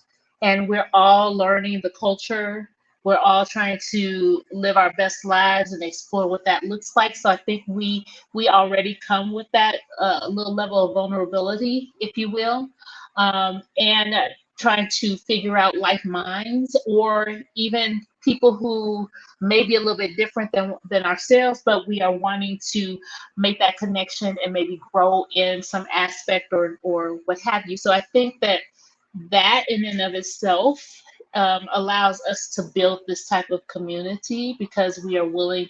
and we're all learning the culture. We're all trying to live our best lives and explore what that looks like. So I think we already come with that little level of vulnerability, if you will, and trying to figure out like minds, or even people who may be a little bit different than ourselves, but we are wanting to make that connection and maybe grow in some aspect, or what have you. So I think that that in and of itself allows us to build this type of community, because we are willing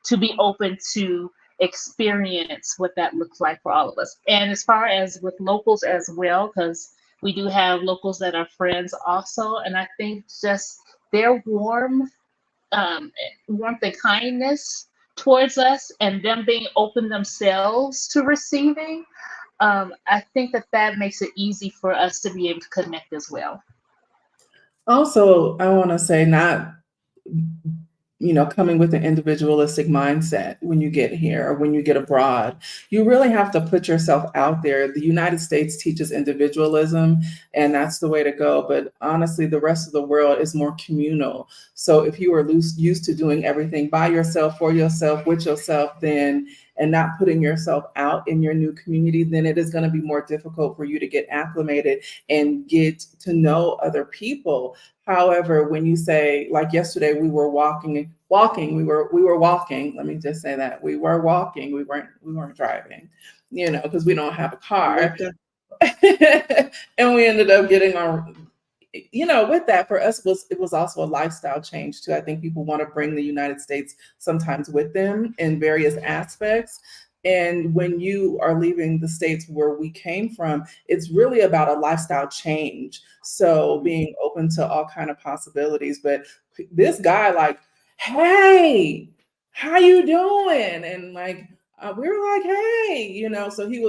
to be open to experience what that looks like for all of us. And as far as with locals as well, because we do have locals that are friends also, and I think just their um, warmth and kindness towards us, and them being open themselves to receiving, I think that that makes it easy for us to be able to connect as well. Also, I want to say, not, coming with an individualistic mindset when you get here or when you get abroad. You really have to put yourself out there. The United States teaches individualism, and that's the way to go. But honestly, the rest of the world is more communal. So if you are used to doing everything by yourself, for yourself, with yourself, then and not putting yourself out in your new community, then it is going to be more difficult for you to get acclimated and get to know other people. However, when you say, like yesterday, we were we were walking. Let me just say that we were walking. We weren't driving, because we don't have a I love car. that. And we ended up getting our, with that, for us, it was also a lifestyle change too. I think people want to bring the United States sometimes with them in various aspects. And when you are leaving the states where we came from, it's really about a lifestyle change. So being open to all kind of possibilities. But this guy, like, hey, how you doing? And like, we were like, hey, so he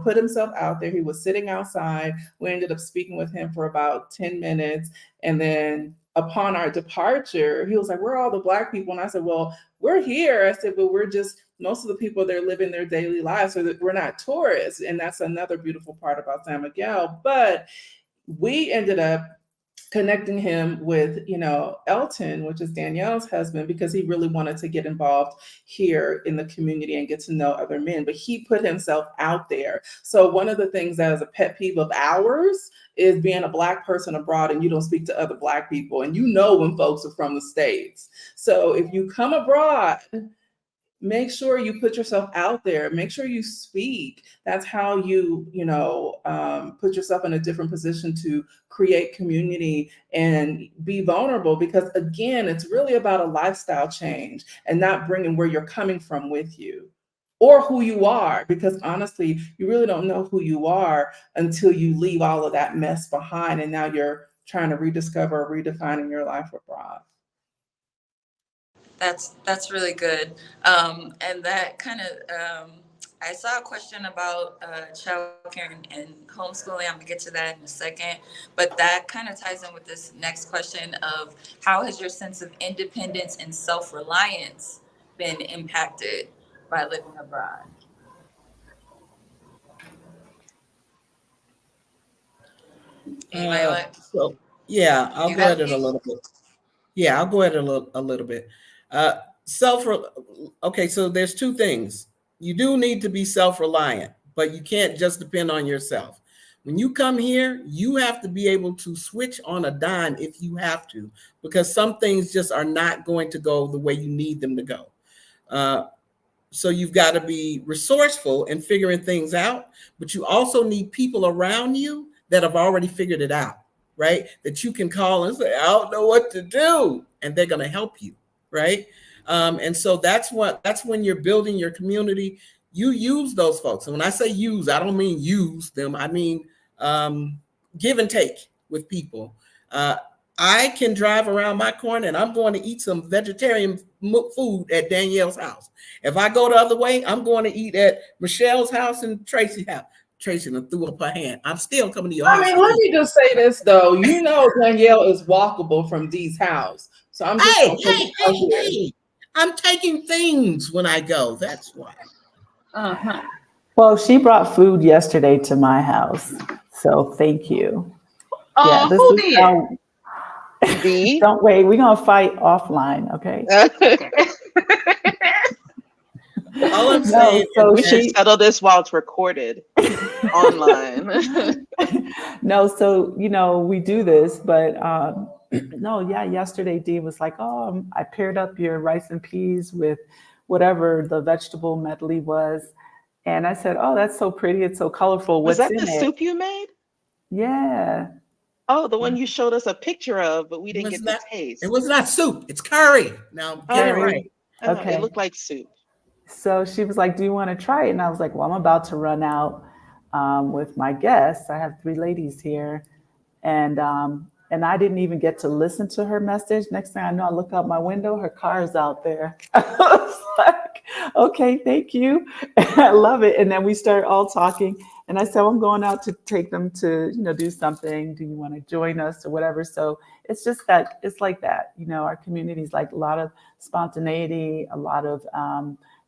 put himself out there. He was sitting outside. We ended up speaking with him for about 10 minutes. And then upon our departure, he was like, where are all the Black people? And I said, well, we're here. I said, but we're just, most of the people, they're living their daily lives, so that we're not tourists. And that's another beautiful part about San Miguel. But we ended up connecting him with, Elton, which is Danielle's husband, because he really wanted to get involved here in the community and get to know other men. But he put himself out there. So one of the things that is a pet peeve of ours is being a Black person abroad and you don't speak to other Black people. And when folks are from the States. So if you come abroad, make sure you put yourself out there. Make sure you speak. That's how put yourself in a different position to create community and be vulnerable. Because again, it's really about a lifestyle change and not bringing where you're coming from with you or who you are. Because honestly, you really don't know who you are until you leave all of that mess behind. And now you're trying to rediscover or redefining your life abroad. that's really good. And that kind of I saw a question about childcare and homeschooling. I'm gonna get to that in a second, but that kind of ties in with this next question of how has your sense of independence and self-reliance been impacted by living abroad? Anybody want? So yeah, I'll You go have at it a any? little bit. Yeah, I'll go at it a little bit. Uh, self. Okay, so there's two things. You do need to be self-reliant, but you can't just depend on yourself. When you come here, you have to be able to switch on a dime if you have to, because some things just are not going to go the way you need them to go. Uh, so you've got to be resourceful in figuring things out, but you also need people around you that have already figured it out, right? That you can call and say, I don't know what to do. And they're going to help you, right? And so that's when you're building your community. You use those folks. And when I say use, I don't mean use them. I mean give and take with people. Uh, I can drive around my corner and I'm going to eat some vegetarian food at Danielle's house. If I go the other way, I'm going to eat at Michelle's house and Tracy's house. Tracy threw up her hand. I'm still coming to your I house. mean, let me just say this though. You know, Danielle is walkable from Dee's house, so I'm just Hey, gonna put hey, it out hey, there. hey. I'm taking things when I go. That's why. Uh-huh. Well, she brought food yesterday to my house, so thank you. Yeah, Oh, this who is did? how. D. Don't wait. We're gonna fight offline, okay? Okay. All I'm No, saying is so We should that she. settle this while it's recorded online. No, so we do this, but no, yeah. Yesterday, Dee was like, "Oh, I paired up your rice and peas with whatever the vegetable medley was," and I said, "Oh, that's so pretty. It's so colorful. Was What's that in the it?" soup you made? Yeah. Oh, the one you showed us a picture of, but we it didn't was get to not it taste. was not soup. It's curry. Now get it Oh, right. Curry. it Okay. looked like soup. So she was like, "Do you want to try it?" And I was like, "Well, I'm about to run out with my guests. I have three ladies here, and I didn't even get to listen to her message. Next thing I know, I look out my window, her car is out there. I was like, "Okay, thank you, I love it." And then we started all talking, and I said, well, "I'm going out to take them to do something. Do you want to join us or whatever?" So it's just that it's like that. Our community is like a lot of spontaneity, a lot of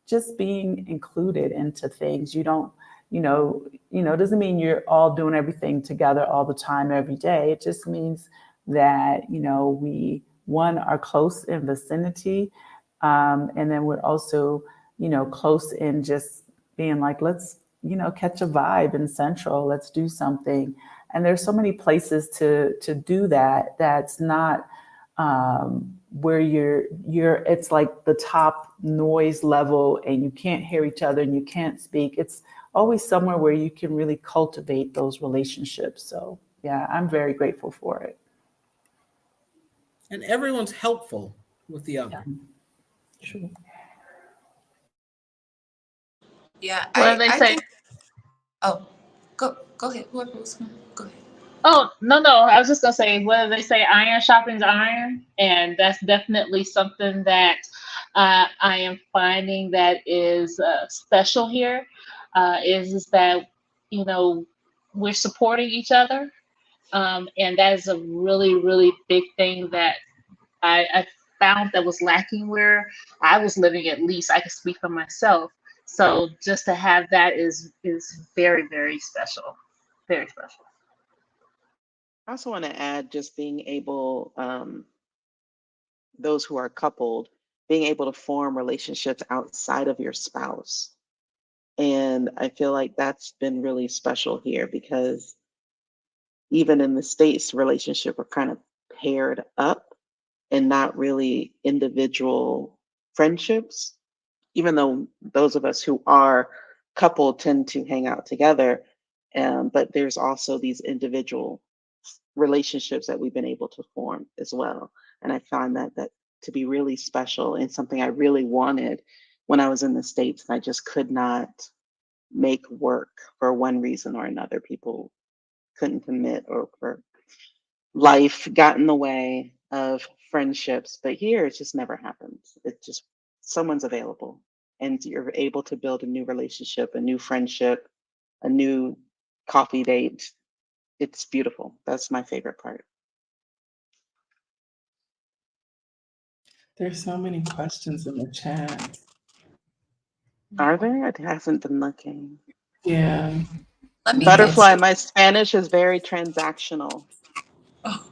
just being included into things. You don't, doesn't mean you're all doing everything together all the time, every day. It just means that, we, one, are close in vicinity. And then we're also, close in just being like, let's, catch a vibe in Central, let's do something. And there's so many places to do that. That's not where it's like the top noise level and you can't hear each other and you can't speak. It's always somewhere where you can really cultivate those relationships. So yeah, I'm very grateful for it. And everyone's helpful with the Yeah, other. true. Yeah, What do I they I say? think. Oh, go ahead. Whoever was going, go ahead. Oh, no, no. I was just gonna say, what do they say? Iron sharpens iron, and that's definitely something that I am finding that is special here. Is that you know we're supporting each other, and that is a really, really big thing that I found that was lacking where I was living. At least I can speak for myself. So just to have that is very, very special, very special. I also want to add just being able, those who are coupled, being able to form relationships outside of your spouse. And I feel like that's been really special here because even in the States, relationship are kind of paired up and not really individual friendships, even though those of us who are coupled tend to hang out together. But there's also these individual relationships that we've been able to form as well. And I find that to be really special and something I really wanted when I was in the States and I just could not make work for one reason or another. People couldn't commit or for life got in the way of friendships. But here it just never happens. It just someone's available and you're able to build a new relationship, a new friendship, a new coffee date. It's beautiful. That's my favorite part. There's so many questions in the chat. Are there? I hasn't been looking. Yeah. Let me Um, get Butterfly, to. my Spanish is very transactional. Oh,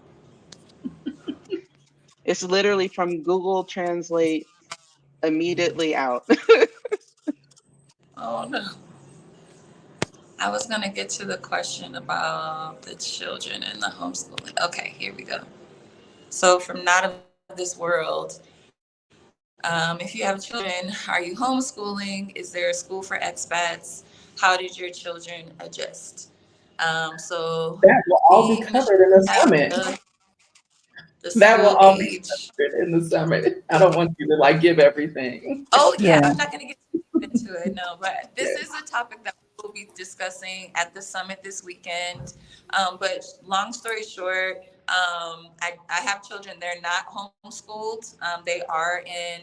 It's literally from Google Translate immediately out. oh no. I was going to get to the question about the children and the homeschooling. Okay, here we go. So, from Not of This World, if you have children, are you homeschooling? Is there a school for expats? How did your children adjust? So, That will all be me and covered Michelle in the have summit. the That will school all be age. covered in the summit. I don't want you to like give everything. Oh yeah, Yeah. I'm not going to get too deep into it, no. But Yeah. this is a topic that we'll be discussing at the summit this weekend. But long story short, I have children. They're not homeschooled. They are in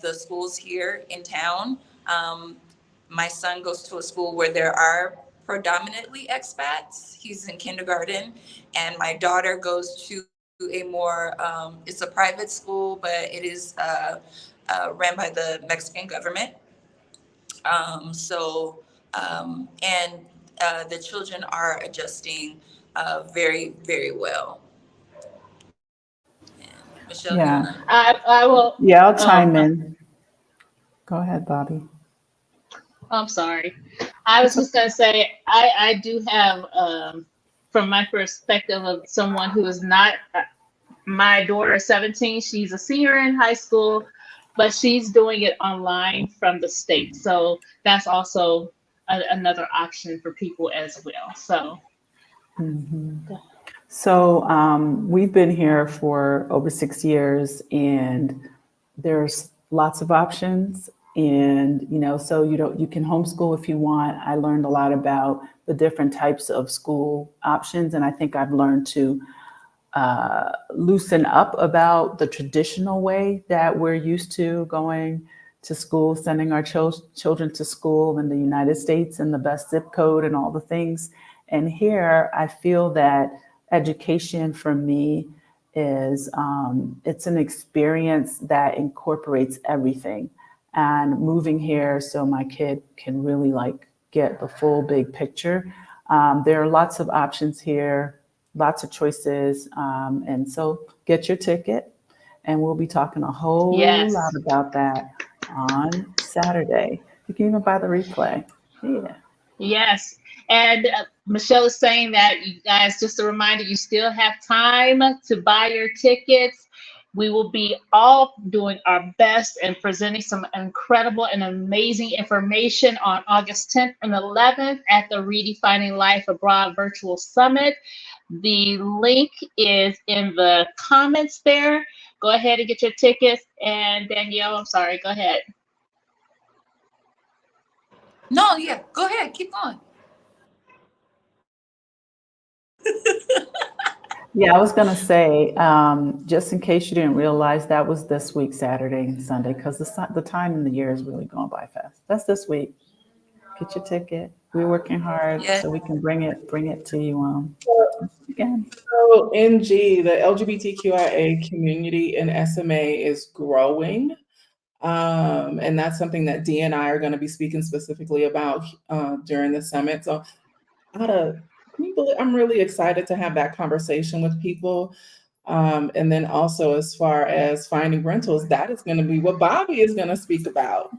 the schools here in town. Um, my son goes to a school where there are predominantly expats. He's in kindergarten, and my daughter goes to a more it's a private school, but it is ran by the Mexican government. And the children are adjusting very, very well. And Michelle, you Yeah. wanna? I will. Yeah, I'll Oh, chime in. Go ahead, Bobby. I'm sorry. I was It's just okay. gonna say I do have from my perspective of someone who is not my daughter is 17. She's a senior in high school, but she's doing it online from the state. So that's also another option for people as well. So So we've been here for over 6 years, and there's lots of options. And so you can homeschool if you want. I learned a lot about the different types of school options, and I think I've learned to loosen up about the traditional way that we're used to going to school, sending our children to school in the United States and the best zip code and all the things. And here, I feel that education for me is it's an experience that incorporates everything. And moving here so my kid can really like get the full big picture. There are lots of options here, lots of choices. And so get your ticket, and we'll be talking a whole yes, lot about that on Saturday. You can even buy the replay. Yeah. yes. And Michelle is saying that you guys, just a reminder, you still have time to buy your tickets. We will be all doing our best and presenting some incredible and amazing information on August 10th and 11th at the Redefining Life Abroad Virtual Summit. The link is in the comments there. Go ahead and get your tickets. And Danielle, I'm sorry, go ahead. No, yeah, go ahead, keep going. Yeah, I was going to say, just in case you didn't realize, that was this week, Saturday and Sunday, because the time in the year is really going by fast. That's this week. Get your ticket. We're working hard Yeah. so we can bring it to you again. So NG, the LGBTQIA community in SMA is growing. And that's something that Dee and I are going to be speaking specifically about during the summit. So can you believe, I'm really excited to have that conversation with people. And then also, as far as finding rentals, that is going to be what Bobby is going to speak about.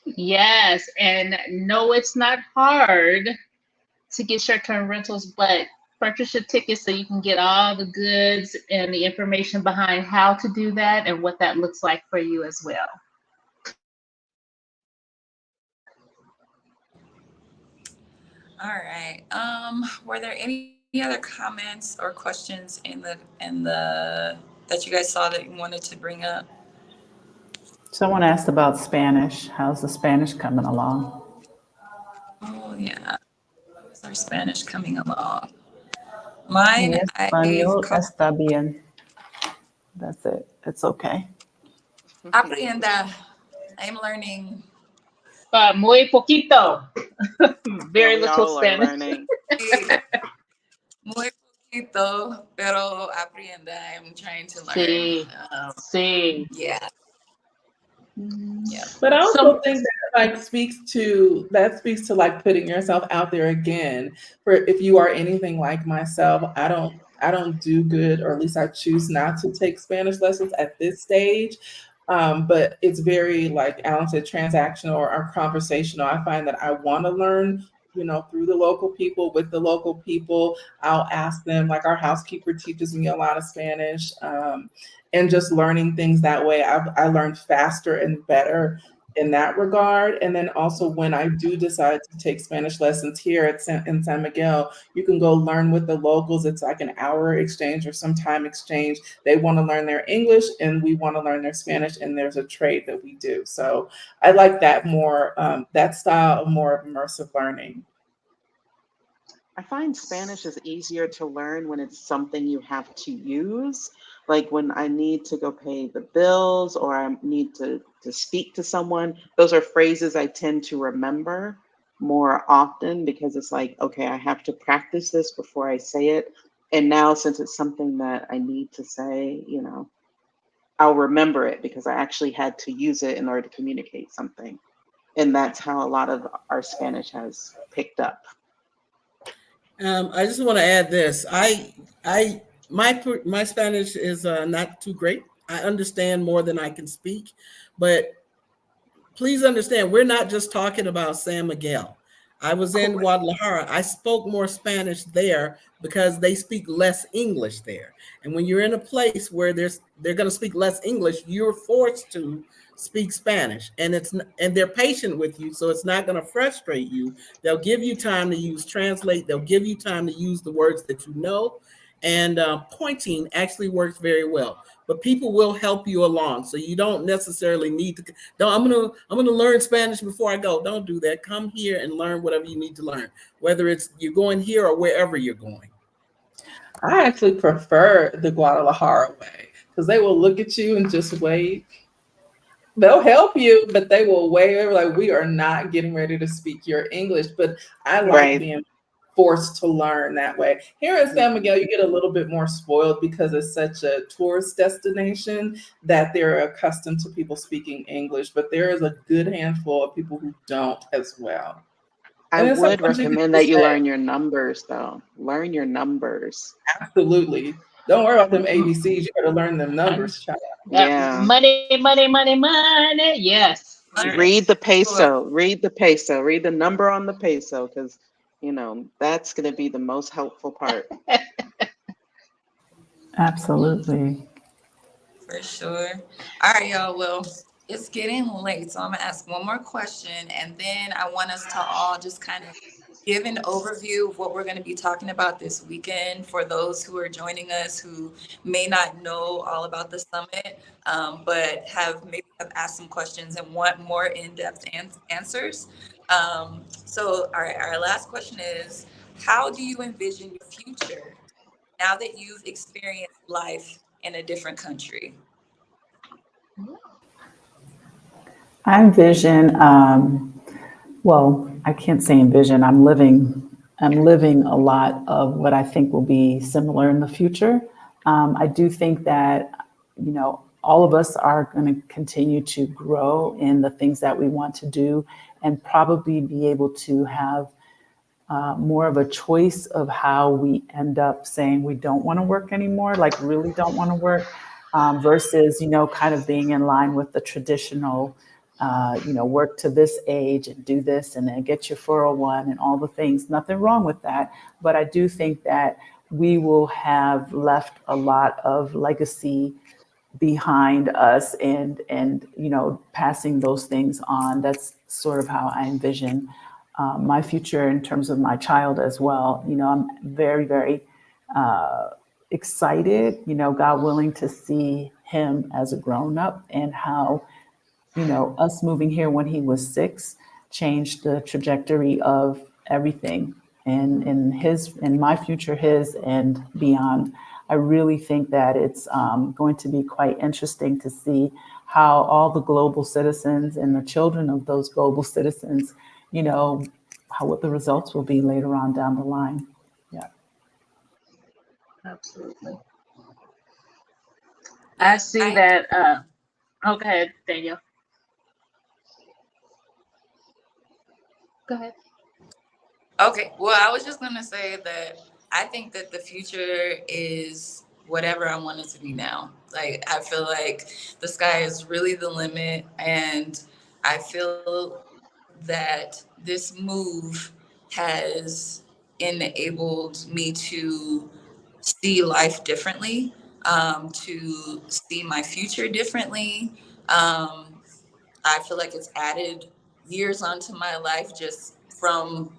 Yes, and no, it's not hard to get short-term rentals, but purchase your tickets so you can get all the goods and the information behind how to do that and what that looks like for you as well. All right. Were there any other comments or questions in the that you guys saw that you wanted to bring up? Someone asked about Spanish. How's the Spanish coming along? Oh yeah. How's our Spanish coming along? Mine, Mi I've español está bien. That's it. It's okay. Aprenda. I'm learning. Muy poquito, Yeah, very we little all are Spanish. learning. Muy poquito, pero aprenda. I'm trying to learn. Sí, sí. Yeah, yeah. But I also So, think that speaks to like putting yourself out there again. For if you are anything like myself, I don't do good, or at least I choose not to take Spanish lessons at this stage. But it's very, like Alan said, transactional or conversational. I find that I want to learn through the local people, with the local people. I'll ask them, like our housekeeper teaches me a lot of Spanish, and just learning things that way. I learned faster and better in that regard. And then also when I do decide to take Spanish lessons here in San Miguel, you can go learn with the locals. It's like an hour exchange or some time exchange. They want to learn their English and we want to learn their Spanish, and there's a trade that we do. So I like that more, that style of more immersive learning. I find Spanish is easier to learn when it's something you have to use. Like when I need to go pay the bills or I need to speak to someone, those are phrases I tend to remember more often because it's like, okay, I have to practice this before I say it. And now, since it's something that I need to say, I'll remember it because I actually had to use it in order to communicate something. And that's how a lot of our Spanish has picked up. I just want to add this. My Spanish is not too great. I understand more than I can speak, but please understand, we're not just talking about San Miguel. I was in Correct. Guadalajara. I spoke more Spanish there because they speak less English there. And when you're in a place where they're going to speak less English, you're forced to speak Spanish, and and they're patient with you, so it's not going to frustrate you. They'll give you time to use translate. They'll give you time to use the words that you know, and pointing actually works very well. But people will help you along, so you don't necessarily need to. Don't, I'm gonna learn Spanish before I go. Don't do that. Come here and learn whatever you need to learn, whether it's you're going here or wherever you're going. I actually prefer the Guadalajara way because they will look at you and just wait. They'll help you, but they will wait like we are not getting ready to speak your English. But I like Right. being forced to learn that way. Here in San Miguel, you get a little bit more spoiled because it's such a tourist destination that they're accustomed to people speaking English, but there is a good handful of people who don't as well. I And then would sometimes you get recommend to that you say, learn your numbers, though. Learn your numbers. absolutely. Don't worry about them ABCs. You got to learn them And numbers, child. Yeah. money, money, money, money. Yes, learn it. Read the Sure. peso. Read the peso. Read the number on the peso because, that's going to be the most helpful part. Absolutely. For sure. All right, y'all. Well, it's getting late, so I'm gonna ask one more question, and then I want us to all just kind of give an overview of what we're going to be talking about this weekend for those who are joining us who may not know all about the summit, but have asked some questions and want more in-depth answers. So, all right, our last question is: how do you envision your future now that you've experienced life in a different country? I envision, well, I can't say envision, I'm living a lot of what I think will be similar in the future. I do think that, all of us are going to continue to grow in the things that we want to do and probably be able to have more of a choice of how we end up saying we don't want to work anymore, like really don't want to work, versus, kind of being in line with the traditional, work to this age and do this and then get your 401 and all the things. Nothing wrong with that. But I do think that we will have left a lot of legacy behind us and passing those things on. That's sort of how I envision my future in terms of my child as well. I'm very, very excited, God willing, to see him as a grown up and how, us moving here when he was 6 changed the trajectory of everything and in my future, his and beyond. I really think that it's going to be quite interesting to see how all the global citizens and the children of those global citizens, what the results will be later on down the line. Yeah. Absolutely. I see I that. Okay, Daniel. Go ahead. Okay, well, I was just gonna say that I think that the future is whatever I want it to be now. Like, I feel like the sky is really the limit, and I feel that this move has enabled me to see life differently, to see my future differently. I feel like it's added years onto my life just from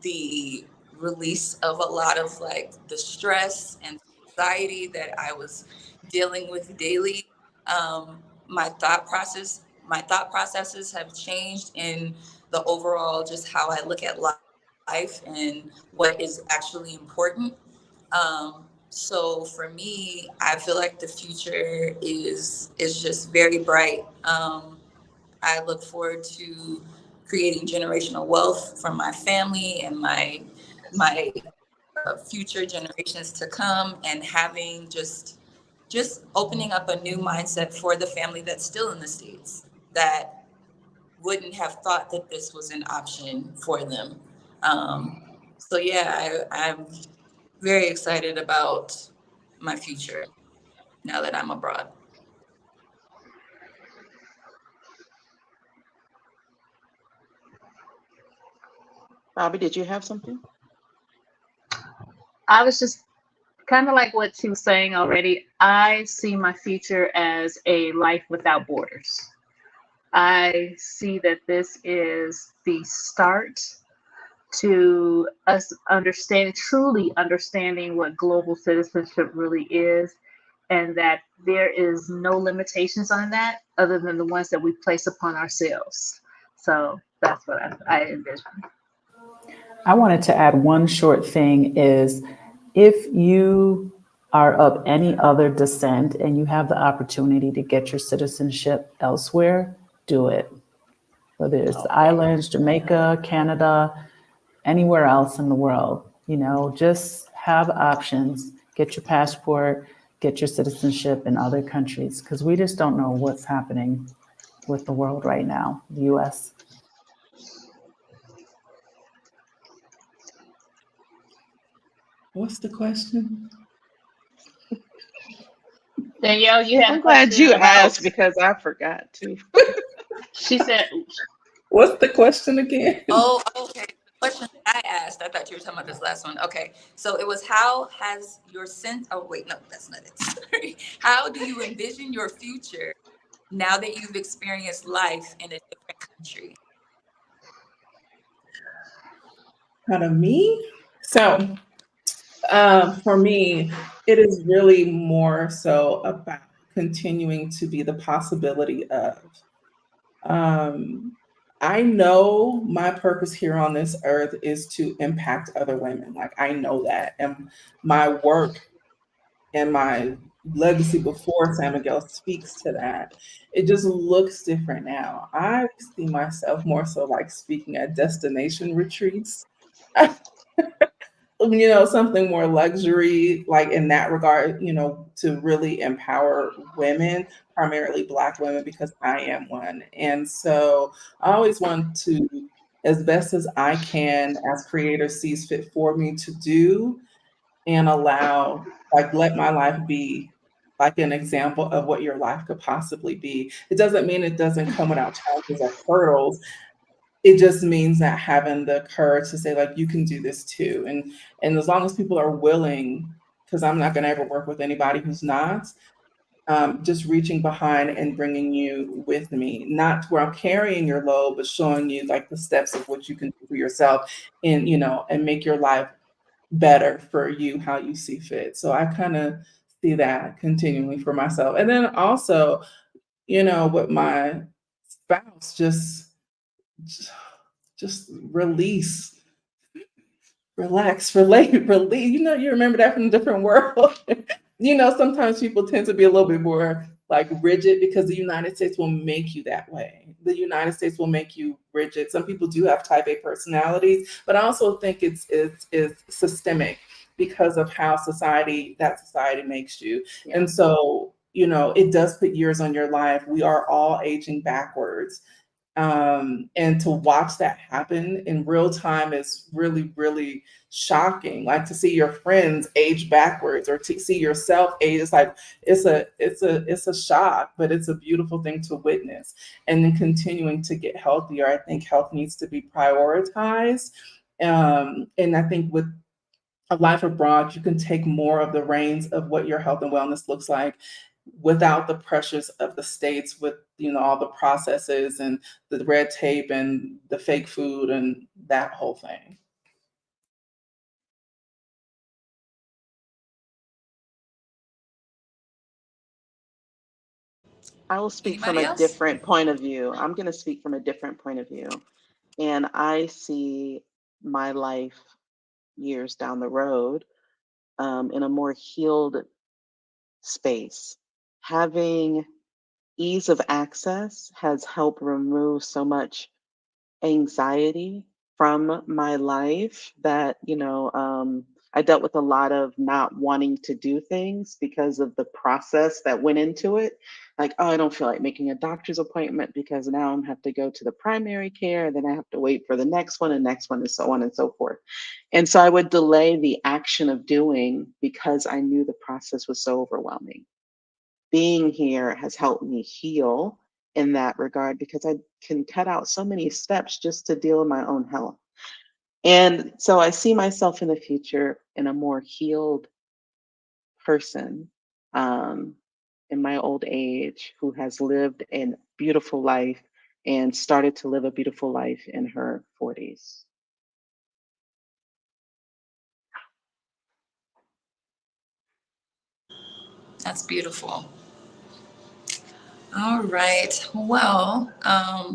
the release of a lot of like the stress and anxiety that I was dealing with daily. My thought processes have changed in the overall just how I look at life and what is actually important. So for me, I feel like the future is just very bright. I look forward to creating generational wealth for my family and my future generations to come, and having just opening up a new mindset for the family that's still in the States, that wouldn't have thought that this was an option for them. Um, so yeah, I'm very excited about my future now that I'm abroad. Bobby, did you have something? I was just kind of like what she was saying already. I see my future as a life without borders. I see that this is the start to us truly understanding what global citizenship really is, and that there is no limitations on that other than the ones that we place upon ourselves. So that's what I envision. I wanted to add one short thing is if you are of any other descent and you have the opportunity to get your citizenship elsewhere, do it. Whether it's the Okay. islands, Jamaica, Canada, anywhere else in the world, just have options. Get your passport, get your citizenship in other countries, because we just don't know what's happening with the world right now, the US. What's the question? Danielle, you had a I'm glad question you about, asked because I forgot to. she said, What's the question again? Oh, okay. The question I asked, I thought you were talking about this last one. Okay. So it was, how has your sense, oh, wait, no, that's not it. Sorry. How do you envision your future now that you've experienced life in a different country? Out of me? So, for me, it is really more so about continuing to be the possibility of. Um, I know my purpose here on this earth is to impact other women. Like, I know that. And my work and my legacy before San Miguel speaks to that. It just looks different now. I see myself more so like speaking at destination retreats. Something more luxury, like in that regard, to really empower women, primarily Black women, because I am one. And so I always want to, as best as I can, as creator sees fit for me to do, and allow, like, let my life be like an example of what your life could possibly be. It doesn't mean it doesn't come without challenges or hurdles. It just means that having the courage to say, like, you can do this too. And as long as people are willing, because I'm not going to ever work with anybody who's not, just reaching behind and bringing you with me, not to where I'm carrying your load, but showing you like the steps of what you can do for yourself, and and make your life better for you how you see fit. So I kind of see that continually for myself. And then also, with my spouse, just release, relax, relate, release. You remember that from a different world. Sometimes people tend to be a little bit more like rigid because the United States will make you that way. The United States will make you rigid. Some people do have type A personalities, but I also think it's systemic because of how society makes you. Yeah. And so, it does put years on your life. We are all aging backwards. And to watch that happen in real time is really, really shocking. Like to see your friends age backwards or to see yourself age, it's like it's a shock, but it's a beautiful thing to witness. And then continuing to get healthier. I think health needs to be prioritized. And I think with a life abroad, you can take more of the reins of what your health and wellness looks like without the pressures of the States, with all the processes and the red tape and the fake food and that whole thing. I will speak from Anybody a else? different point of view. I'm going to speak from a different point of view. And I see my life years down the road in a more healed space. Having ease of access has helped remove so much anxiety from my life that, I dealt with a lot of not wanting to do things because of the process that went into it. Like, oh, I don't feel like making a doctor's appointment because now I'm have to go to the primary care, then I have to wait for the next one and next one and so on and so forth. And so I would delay the action of doing because I knew the process was so overwhelming. Being here has helped me heal in that regard because I can cut out so many steps just to deal with my own health. And so I see myself in the future in a more healed person um, in my old age who has lived a beautiful life and started to live a beautiful life in her 40s. That's beautiful. All right. Well,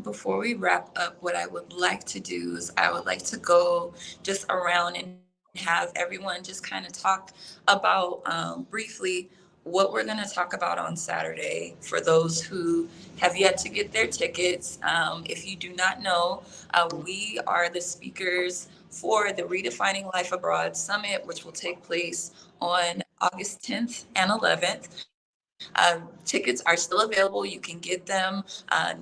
before we wrap up, what I would like to do is I would like to go just around and have everyone just kind of talk about briefly what we're going to talk about on Saturday for those who have yet to get their tickets. If you do not know, we are the speakers for the Redefining Life Abroad Summit, which will take place on August 10th and 11th. Tickets are still available. You can get them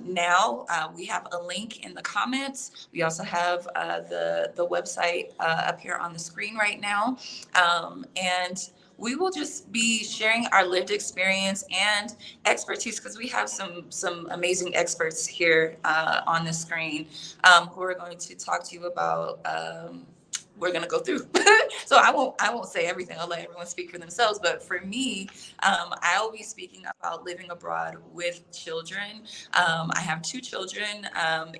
now. We have a link in the comments. We also have the website up here on the screen right now, and we will just be sharing our lived experience and expertise because we have some amazing experts here on the screen who are going to talk to you about. We're gonna go through. So I won't say everything. I'll let everyone speak for themselves. But for me, I'll be speaking about living abroad with children. I have two children,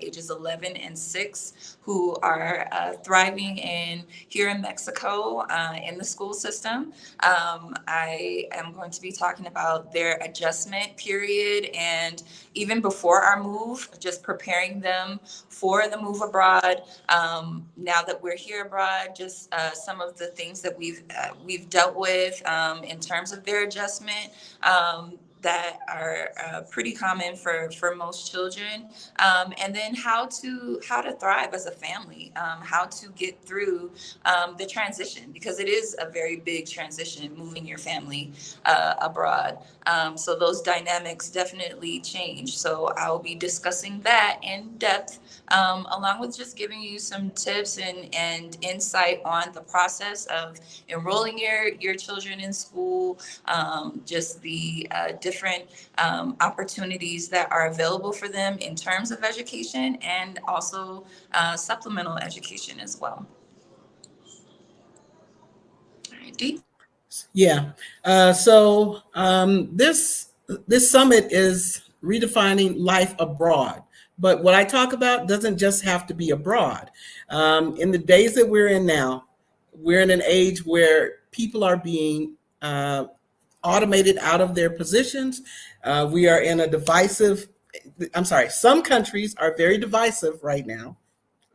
ages 11 and 6, who are thriving here in Mexico in the school system. I am going to be talking about their adjustment period and even before our move, just preparing them for the move abroad. Now that we're here abroad, just some of the things that we've dealt with in terms of their adjustment. That are pretty common for most children, and then how to thrive as a family, how to get through the transition because it is a very big transition moving your family abroad. So those dynamics definitely change. So I'll be discussing that in depth, along with just giving you some tips and insight on the process of enrolling your children in school, just the different opportunities that are available for them in terms of education and also supplemental education as well. All right, Dee? Yeah. This summit is redefining life abroad. But what I talk about doesn't just have to be abroad. In the days that we're in now, we're in an age where people are being automated out of their positions. We are in a divisive, I'm sorry, some countries are very divisive right now.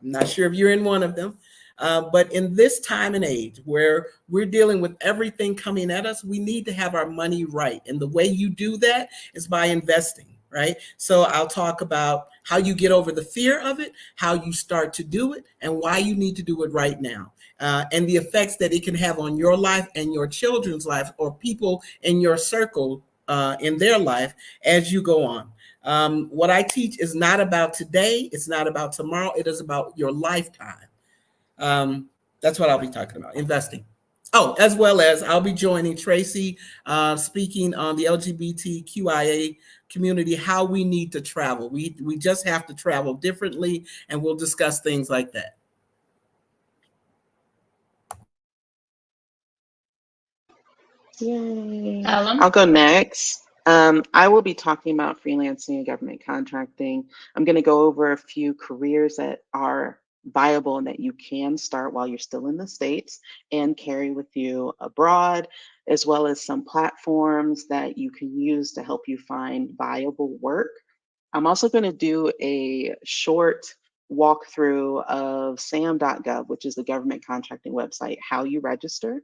I'm not sure if you're in one of them. But in this time and age where we're dealing with everything coming at us, we need to have our money right. And the way you do that is by investing, right? So I'll talk about how you get over the fear of it, how you start to do it, and why you need to do it right now. And the effects that it can have on your life and your children's life or people in your circle in their life as you go on. What I teach is not about today. It's not about tomorrow. It is about your lifetime. That's what I'll be talking about, investing. Oh, as well as I'll be joining Tracy, speaking on the LGBTQIA community, how we need to travel. We just have to travel differently, and we'll discuss things like that. Yay. Ellen? I'll go next. I will be talking about freelancing and government contracting. I'm going to go over a few careers that are viable and that you can start while you're still in the States and carry with you abroad, as well as some platforms that you can use to help you find viable work. I'm also going to do a short walkthrough of sam.gov, which is the government contracting website, how you register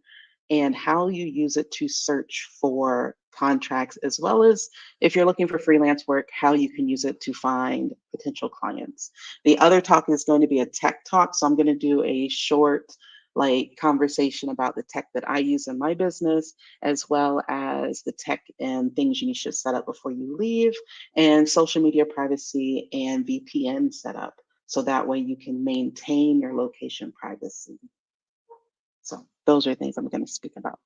and how you use it to search for contracts, as well as if you're looking for freelance work, how you can use it to find potential clients. The other talk is going to be a tech talk. So I'm going to do a short conversation about the tech that I use in my business, as well as the tech and things you should set up before you leave, and social media privacy and VPN setup. So that way you can maintain your location privacy. So those are things I'm going to speak about.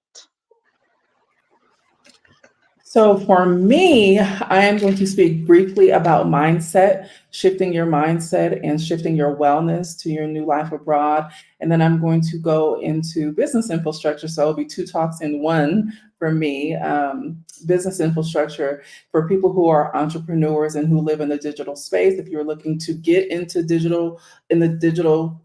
So for me, I am going to speak briefly about mindset, shifting your mindset and shifting your wellness to your new life abroad. And then I'm going to go into business infrastructure. So it'll be two talks in one for me. Business infrastructure for people who are entrepreneurs and who live in the digital space. If you're looking to get into the digital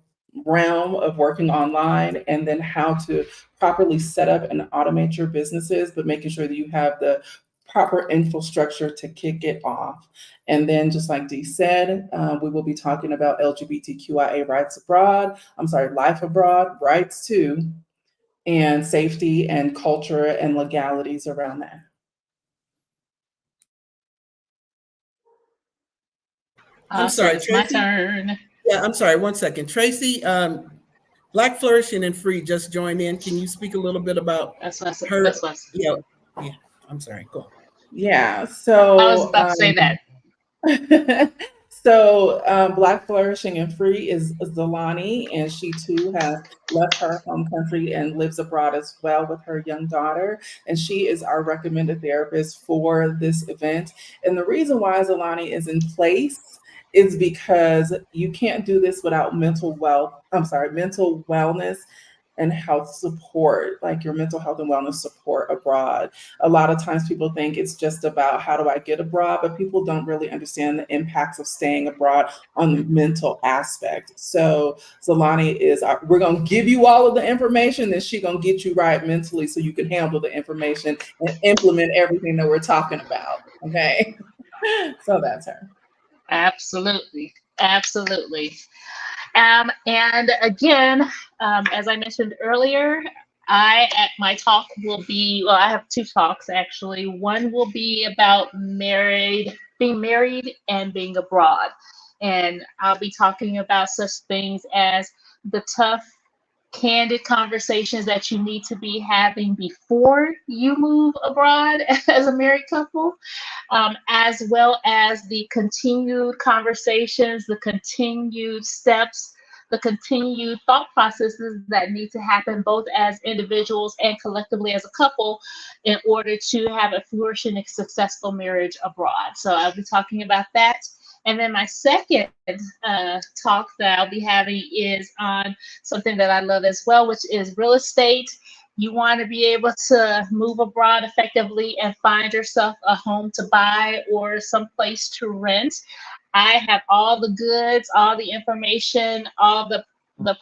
realm of working online, and then how to properly set up and automate your businesses, but making sure that you have the proper infrastructure to kick it off. And then, just like Dee said, we will be talking about LGBTQIA rights abroad. I'm sorry, life abroad, rights too, and safety and culture and legalities around that. I'm Awesome. sorry, It's my Tracy. turn. Yeah, I'm sorry. 1 second. Tracy, Black Flourishing and Free just joined in. Can you speak a little bit about That's what I, her? that's what Yeah, yeah. I'm sorry. Go on. Yeah, I was so about to say that. Black Flourishing and Free is Zolani, and she too has left her home country and lives abroad as well with her young daughter. And she is our recommended therapist for this event. And the reason why Zolani is in place is because you can't do this without mental wellness and health support, like your mental health and wellness support abroad. A lot of times people think it's just about how do I get abroad, but people don't really understand the impacts of staying abroad on the mental aspect. So Zolani we're going to give you all of the information, and she's going to get you right mentally so you can handle the information and implement everything that we're talking about. Okay. So that's her. Absolutely. Absolutely. And again, as I mentioned earlier, at my talk will be, well, I have two talks actually. One will be about being married and being abroad. And I'll be talking about such things as the tough, candid conversations that you need to be having before you move abroad as a married couple, as well as the continued conversations, the continued steps, the continued thought processes that need to happen both as individuals and collectively as a couple in order to have a flourishing and successful marriage abroad. So I'll be talking about that. And then my second talk that I'll be having is on something that I love as well, which is real estate. You want to be able to move abroad effectively and find yourself a home to buy or someplace to rent. I have all the goods, all the information, all the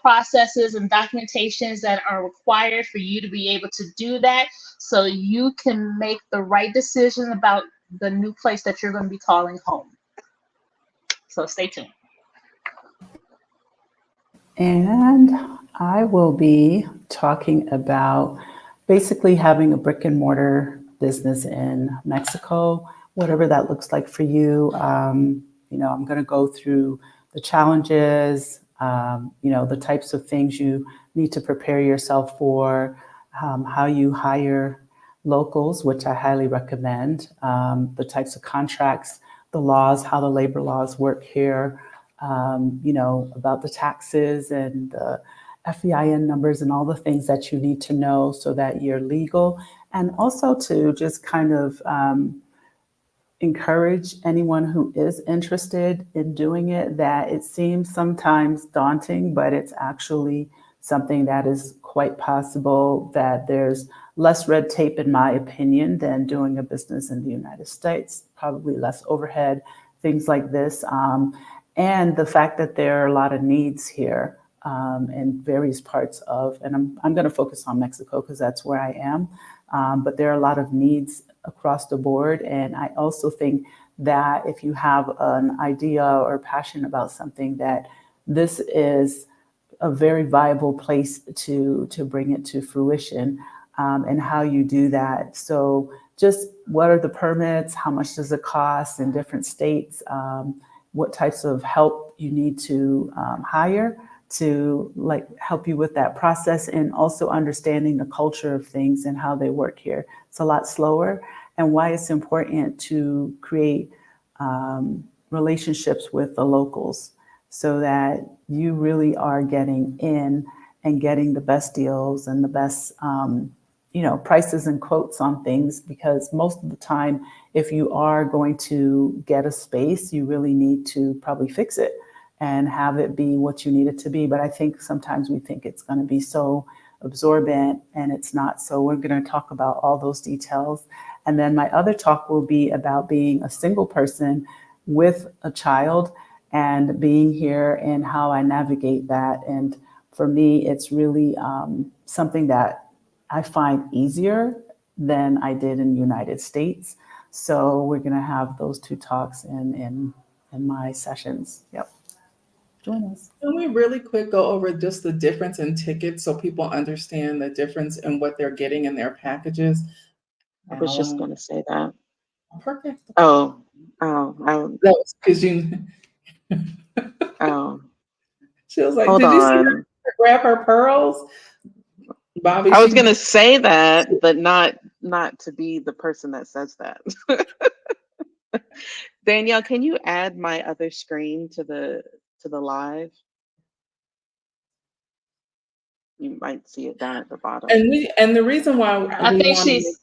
processes and documentations that are required for you to be able to do that so you can make the right decision about the new place that you're going to be calling home. So stay tuned. And I will be talking about basically having a brick and mortar business in Mexico, whatever that looks like for you. I'm going to go through the challenges, the types of things you need to prepare yourself for, how you hire locals, which I highly recommend, the types of contracts, the laws, how the labor laws work here, about the taxes and the FEIN numbers and all the things that you need to know so that you're legal. And also to just kind of encourage anyone who is interested in doing it, that it seems sometimes daunting, but it's actually something that is quite quite possible that there's less red tape, in my opinion, than doing a business in the United States, probably less overhead, things like this. And the fact that there are a lot of needs here in various parts of, and I'm going to focus on Mexico because that's where I am, but there are a lot of needs across the board. And I also think that if you have an idea or passion about something, that this is a very viable place to bring it to fruition, and how you do that. So just what are the permits? How much does it cost in different states? What types of help you need to hire to like help you with that process, and also understanding the culture of things and how they work here. It's a lot slower, and why it's important to create relationships with the locals so that you really are getting in and getting the best deals and the best prices and quotes on things, because most of the time, if you are going to get a space, you really need to probably fix it and have it be what you need it to be. But I think sometimes we think it's going to be so absorbent, and it's not. So we're going to talk about all those details. And then my other talk will be about being a single person with a child and being here and how I navigate that. And for me, it's really something that I find easier than I did in the United States. So we're going to have those two talks in my sessions. Yep. Join us. Can we really quick go over just the difference in tickets so people understand the difference in what they're getting in their packages? I was just Alan, going to say that. perfect. Oh, That was because oh, she was like, hold "Did you see her on. grab her pearls, Bobby?" I was She going to did. say that, but not to be the person that says that. Danielle, can you add my other screen to the live? You might see it down at the bottom. And the reason why I we think want to make she's.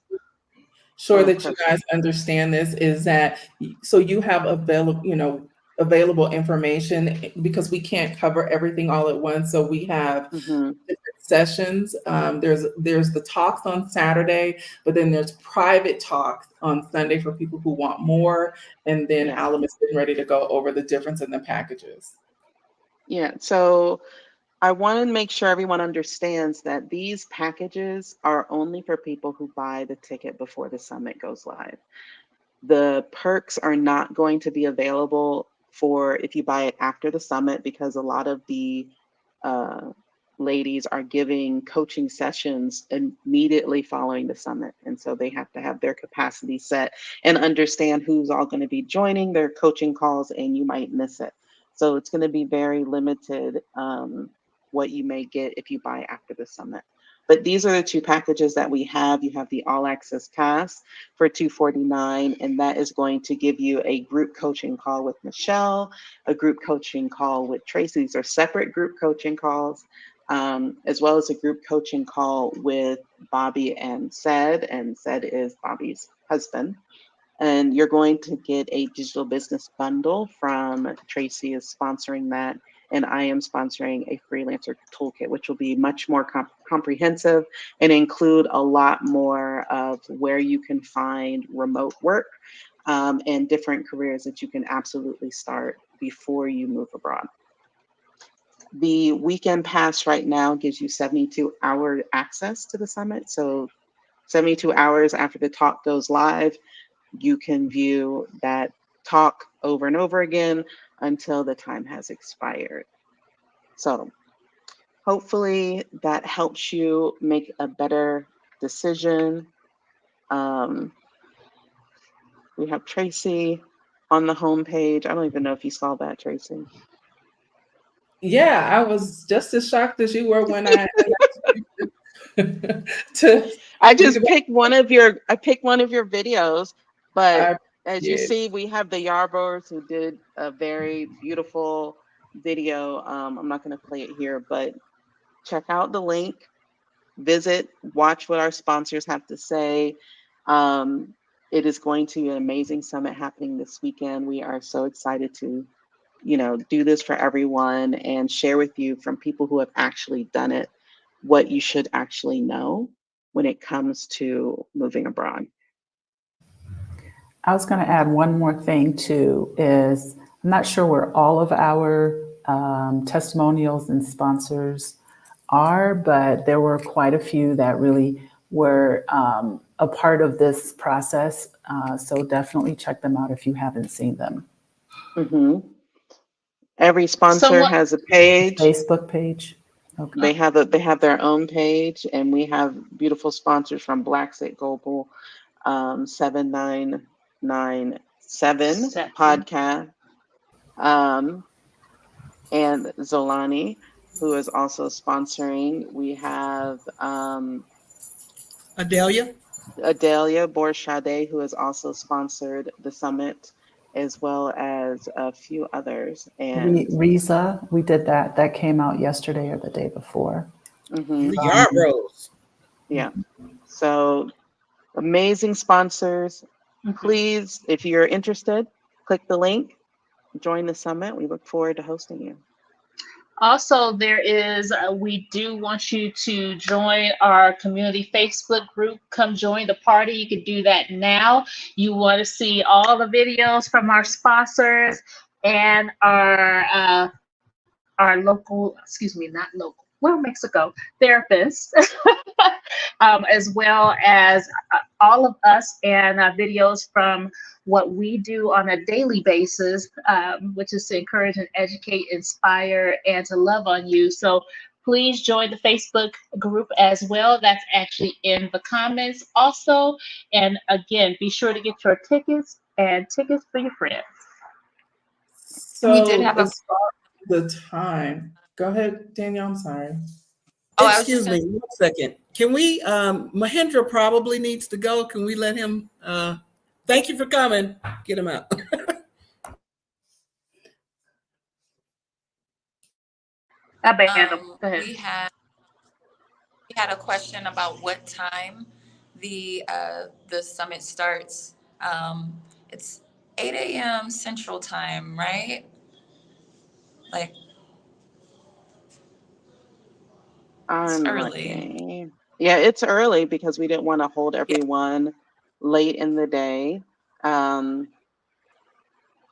sure Oh, that you guys perfect. understand this is that so you have available information, because we can't cover everything all at once. So we have Hmm. different sessions. There's the talks on Saturday, but then there's private talks on Sunday for people who want more. And then Yeah. Alam is getting ready to go over the difference in the packages. Yeah. So I want to make sure everyone understands that these packages are only for people who buy the ticket before the summit goes live. The perks are not going to be available for if you buy it after the summit, because a lot of the uh, ladies are giving coaching sessions immediately following the summit. And so they have to have their capacity set and understand who's all going to be joining their coaching calls, and you might miss it. So it's going to be very limited what you may get if you buy after the summit. But these are the two packages that we have. You have the All Access Pass for $249, and that is going to give you a group coaching call with Michelle, a group coaching call with Tracy. These are separate group coaching calls, as well as a group coaching call with Bobby and Sed is Bobby's husband. And you're going to get a digital business bundle from Tracy is sponsoring that, and I am sponsoring a freelancer toolkit, which will be much more comprehensive and include a lot more of where you can find remote work, and different careers that you can absolutely start before you move abroad. The weekend pass right now gives you 72-hour access to the summit. So 72 hours after the talk goes live, you can view that talk over and over again until the time has expired. So hopefully that helps you make a better decision. We have Tracy on the homepage. I don't even know if you saw that, Tracy. Yeah, I was just as shocked as you were when I to I speak just about. picked I picked one of your videos, but I as you did. see, we have the Yarbors who did a very beautiful video. I'm not going to play it here, but check out the link, visit, watch what our sponsors have to say. It is going to be an amazing summit happening this weekend. We are so excited to, do this for everyone and share with you from people who have actually done it, what you should actually know when it comes to moving abroad. I was going to add one more thing too. Is I'm not sure where all of our testimonials and sponsors are, but there were quite a few that really were a part of this process. So definitely check them out if you haven't seen them. Hmm. Every sponsor Someone, has a page. Facebook page. Okay. They have their own page, and we have beautiful sponsors from Black State Global, 7997 seven. podcast, um, and Zolani, who is also sponsoring. We have Adelia. Adelia Borshade, who has also sponsored the summit, as well as a few others. And Riza, we did that. That came out yesterday or the day before. mhm, The Yarbrough. yeah, so amazing sponsors. Mhm. Please, if you're interested, click the link, join the summit. We look forward to hosting you. Also, we do want you to join our community Facebook group. Come join the party. You can do that now. You want to see all the videos from our sponsors and our local, excuse me, not local, well, Mexico therapist, as well as all of us and videos from what we do on a daily basis, which is to encourage and educate, inspire, and to love on you. So please join the Facebook group as well. That's actually in the comments also. And again, be sure to get your tickets and tickets for your friends. We did So have a. as far as the time, go ahead, Danielle. I'm sorry. Oh, I was just Excuse going me, 1 second. Can we, Mahendra probably needs to go. Can we let him, thank you for coming. Get him out. I banned them. Go ahead. we had a question about what time the summit starts. It's 8 a.m. Central Time, right? Like it's I'm early. looking. Yeah, it's early because we didn't want to hold Yeah. everyone late in the day. Um,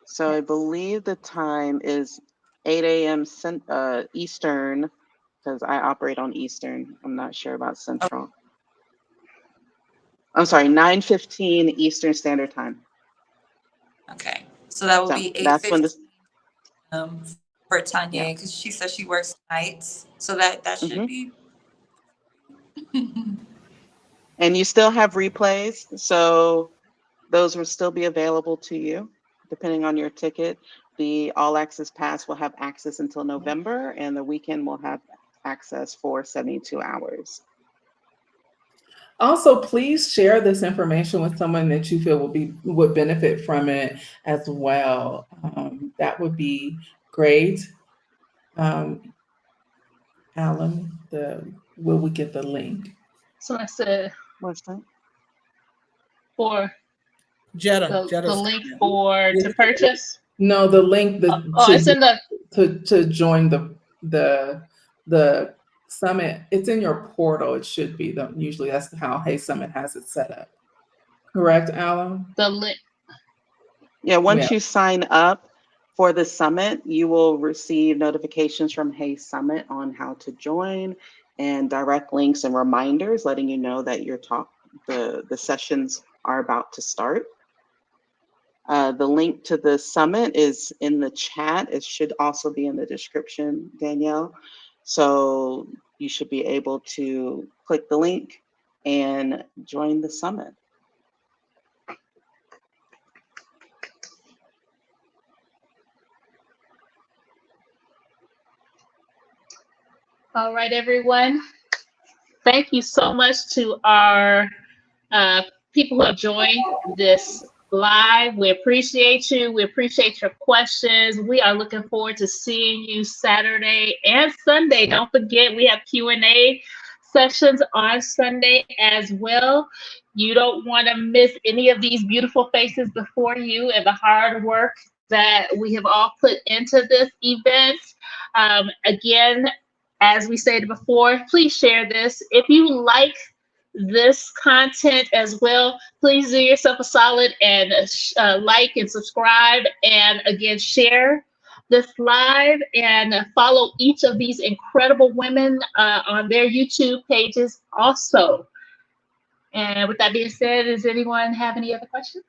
so I believe the time is 8 a.m. Eastern, because I operate on Eastern. I'm not sure about Oh, Central. I'm sorry, 9:15 Eastern Standard Time. okay. So that would So be that's when 8:15 this, for Tanya yeah. because she says she works nights. So that should Hmm. be. And you still have replays, so those will still be available to you, depending on your ticket. The All Access Pass will have access until November, and the weekend will have access for 72 hours. Also, please share this information with someone that you feel would benefit from it as well. That would be great. Um, Alan, will we get the link? So I said What's that? for the Jetta's link comment. for to purchase. No, the link Oh, it's in the to join the summit. It's in your portal. It should be. Usually that's how Hey Summit has it set up. Correct, Alan? the link. Yeah, Yeah. once you sign up for the summit, you will receive notifications from Hey Summit on how to join and direct links and reminders letting you know that the sessions are about to start. The link to the summit is in the chat. It should also be in the description, Danielle. So you should be able to click the link and join the summit. All right, everyone. Thank you so much to our uh, people who have joined this live. We appreciate you. We appreciate your questions. We are looking forward to seeing you Saturday and Sunday. Don't forget, we have Q&A sessions on Sunday as well. You don't want to miss any of these beautiful faces before you and the hard work that we have all put into this event. Again, as we stated before, please share this. If you like this content as well, please do yourself a solid and like and subscribe. And again, share this live and follow each of these incredible women on their YouTube pages also. And with that being said, does anyone have any other questions?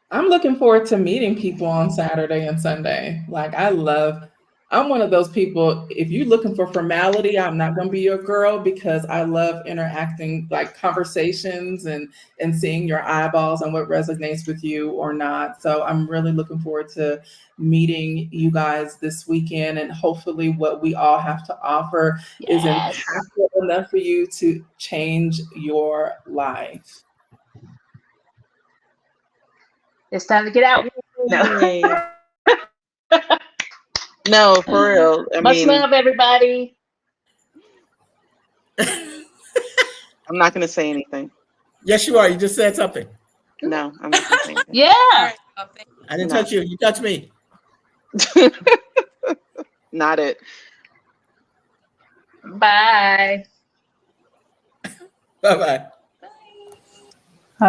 I'm looking forward to meeting people on Saturday and Sunday. Like I'm one of those people, if you're looking for formality, I'm not going to be your girl because I love interacting, like conversations and seeing your eyeballs and what resonates with you or not. So I'm really looking forward to meeting you guys this weekend, and hopefully what we all have to offer is Yes. impactful enough for you to change your life. It's time to get out. No. Yay. No, for real. I Much mean, love, everybody. I'm not going to say anything. Yes, you are. You just said something. No, I'm not going to say anything. Yeah. I didn't No. touch you. You touched me. Not it. Bye. Bye-bye.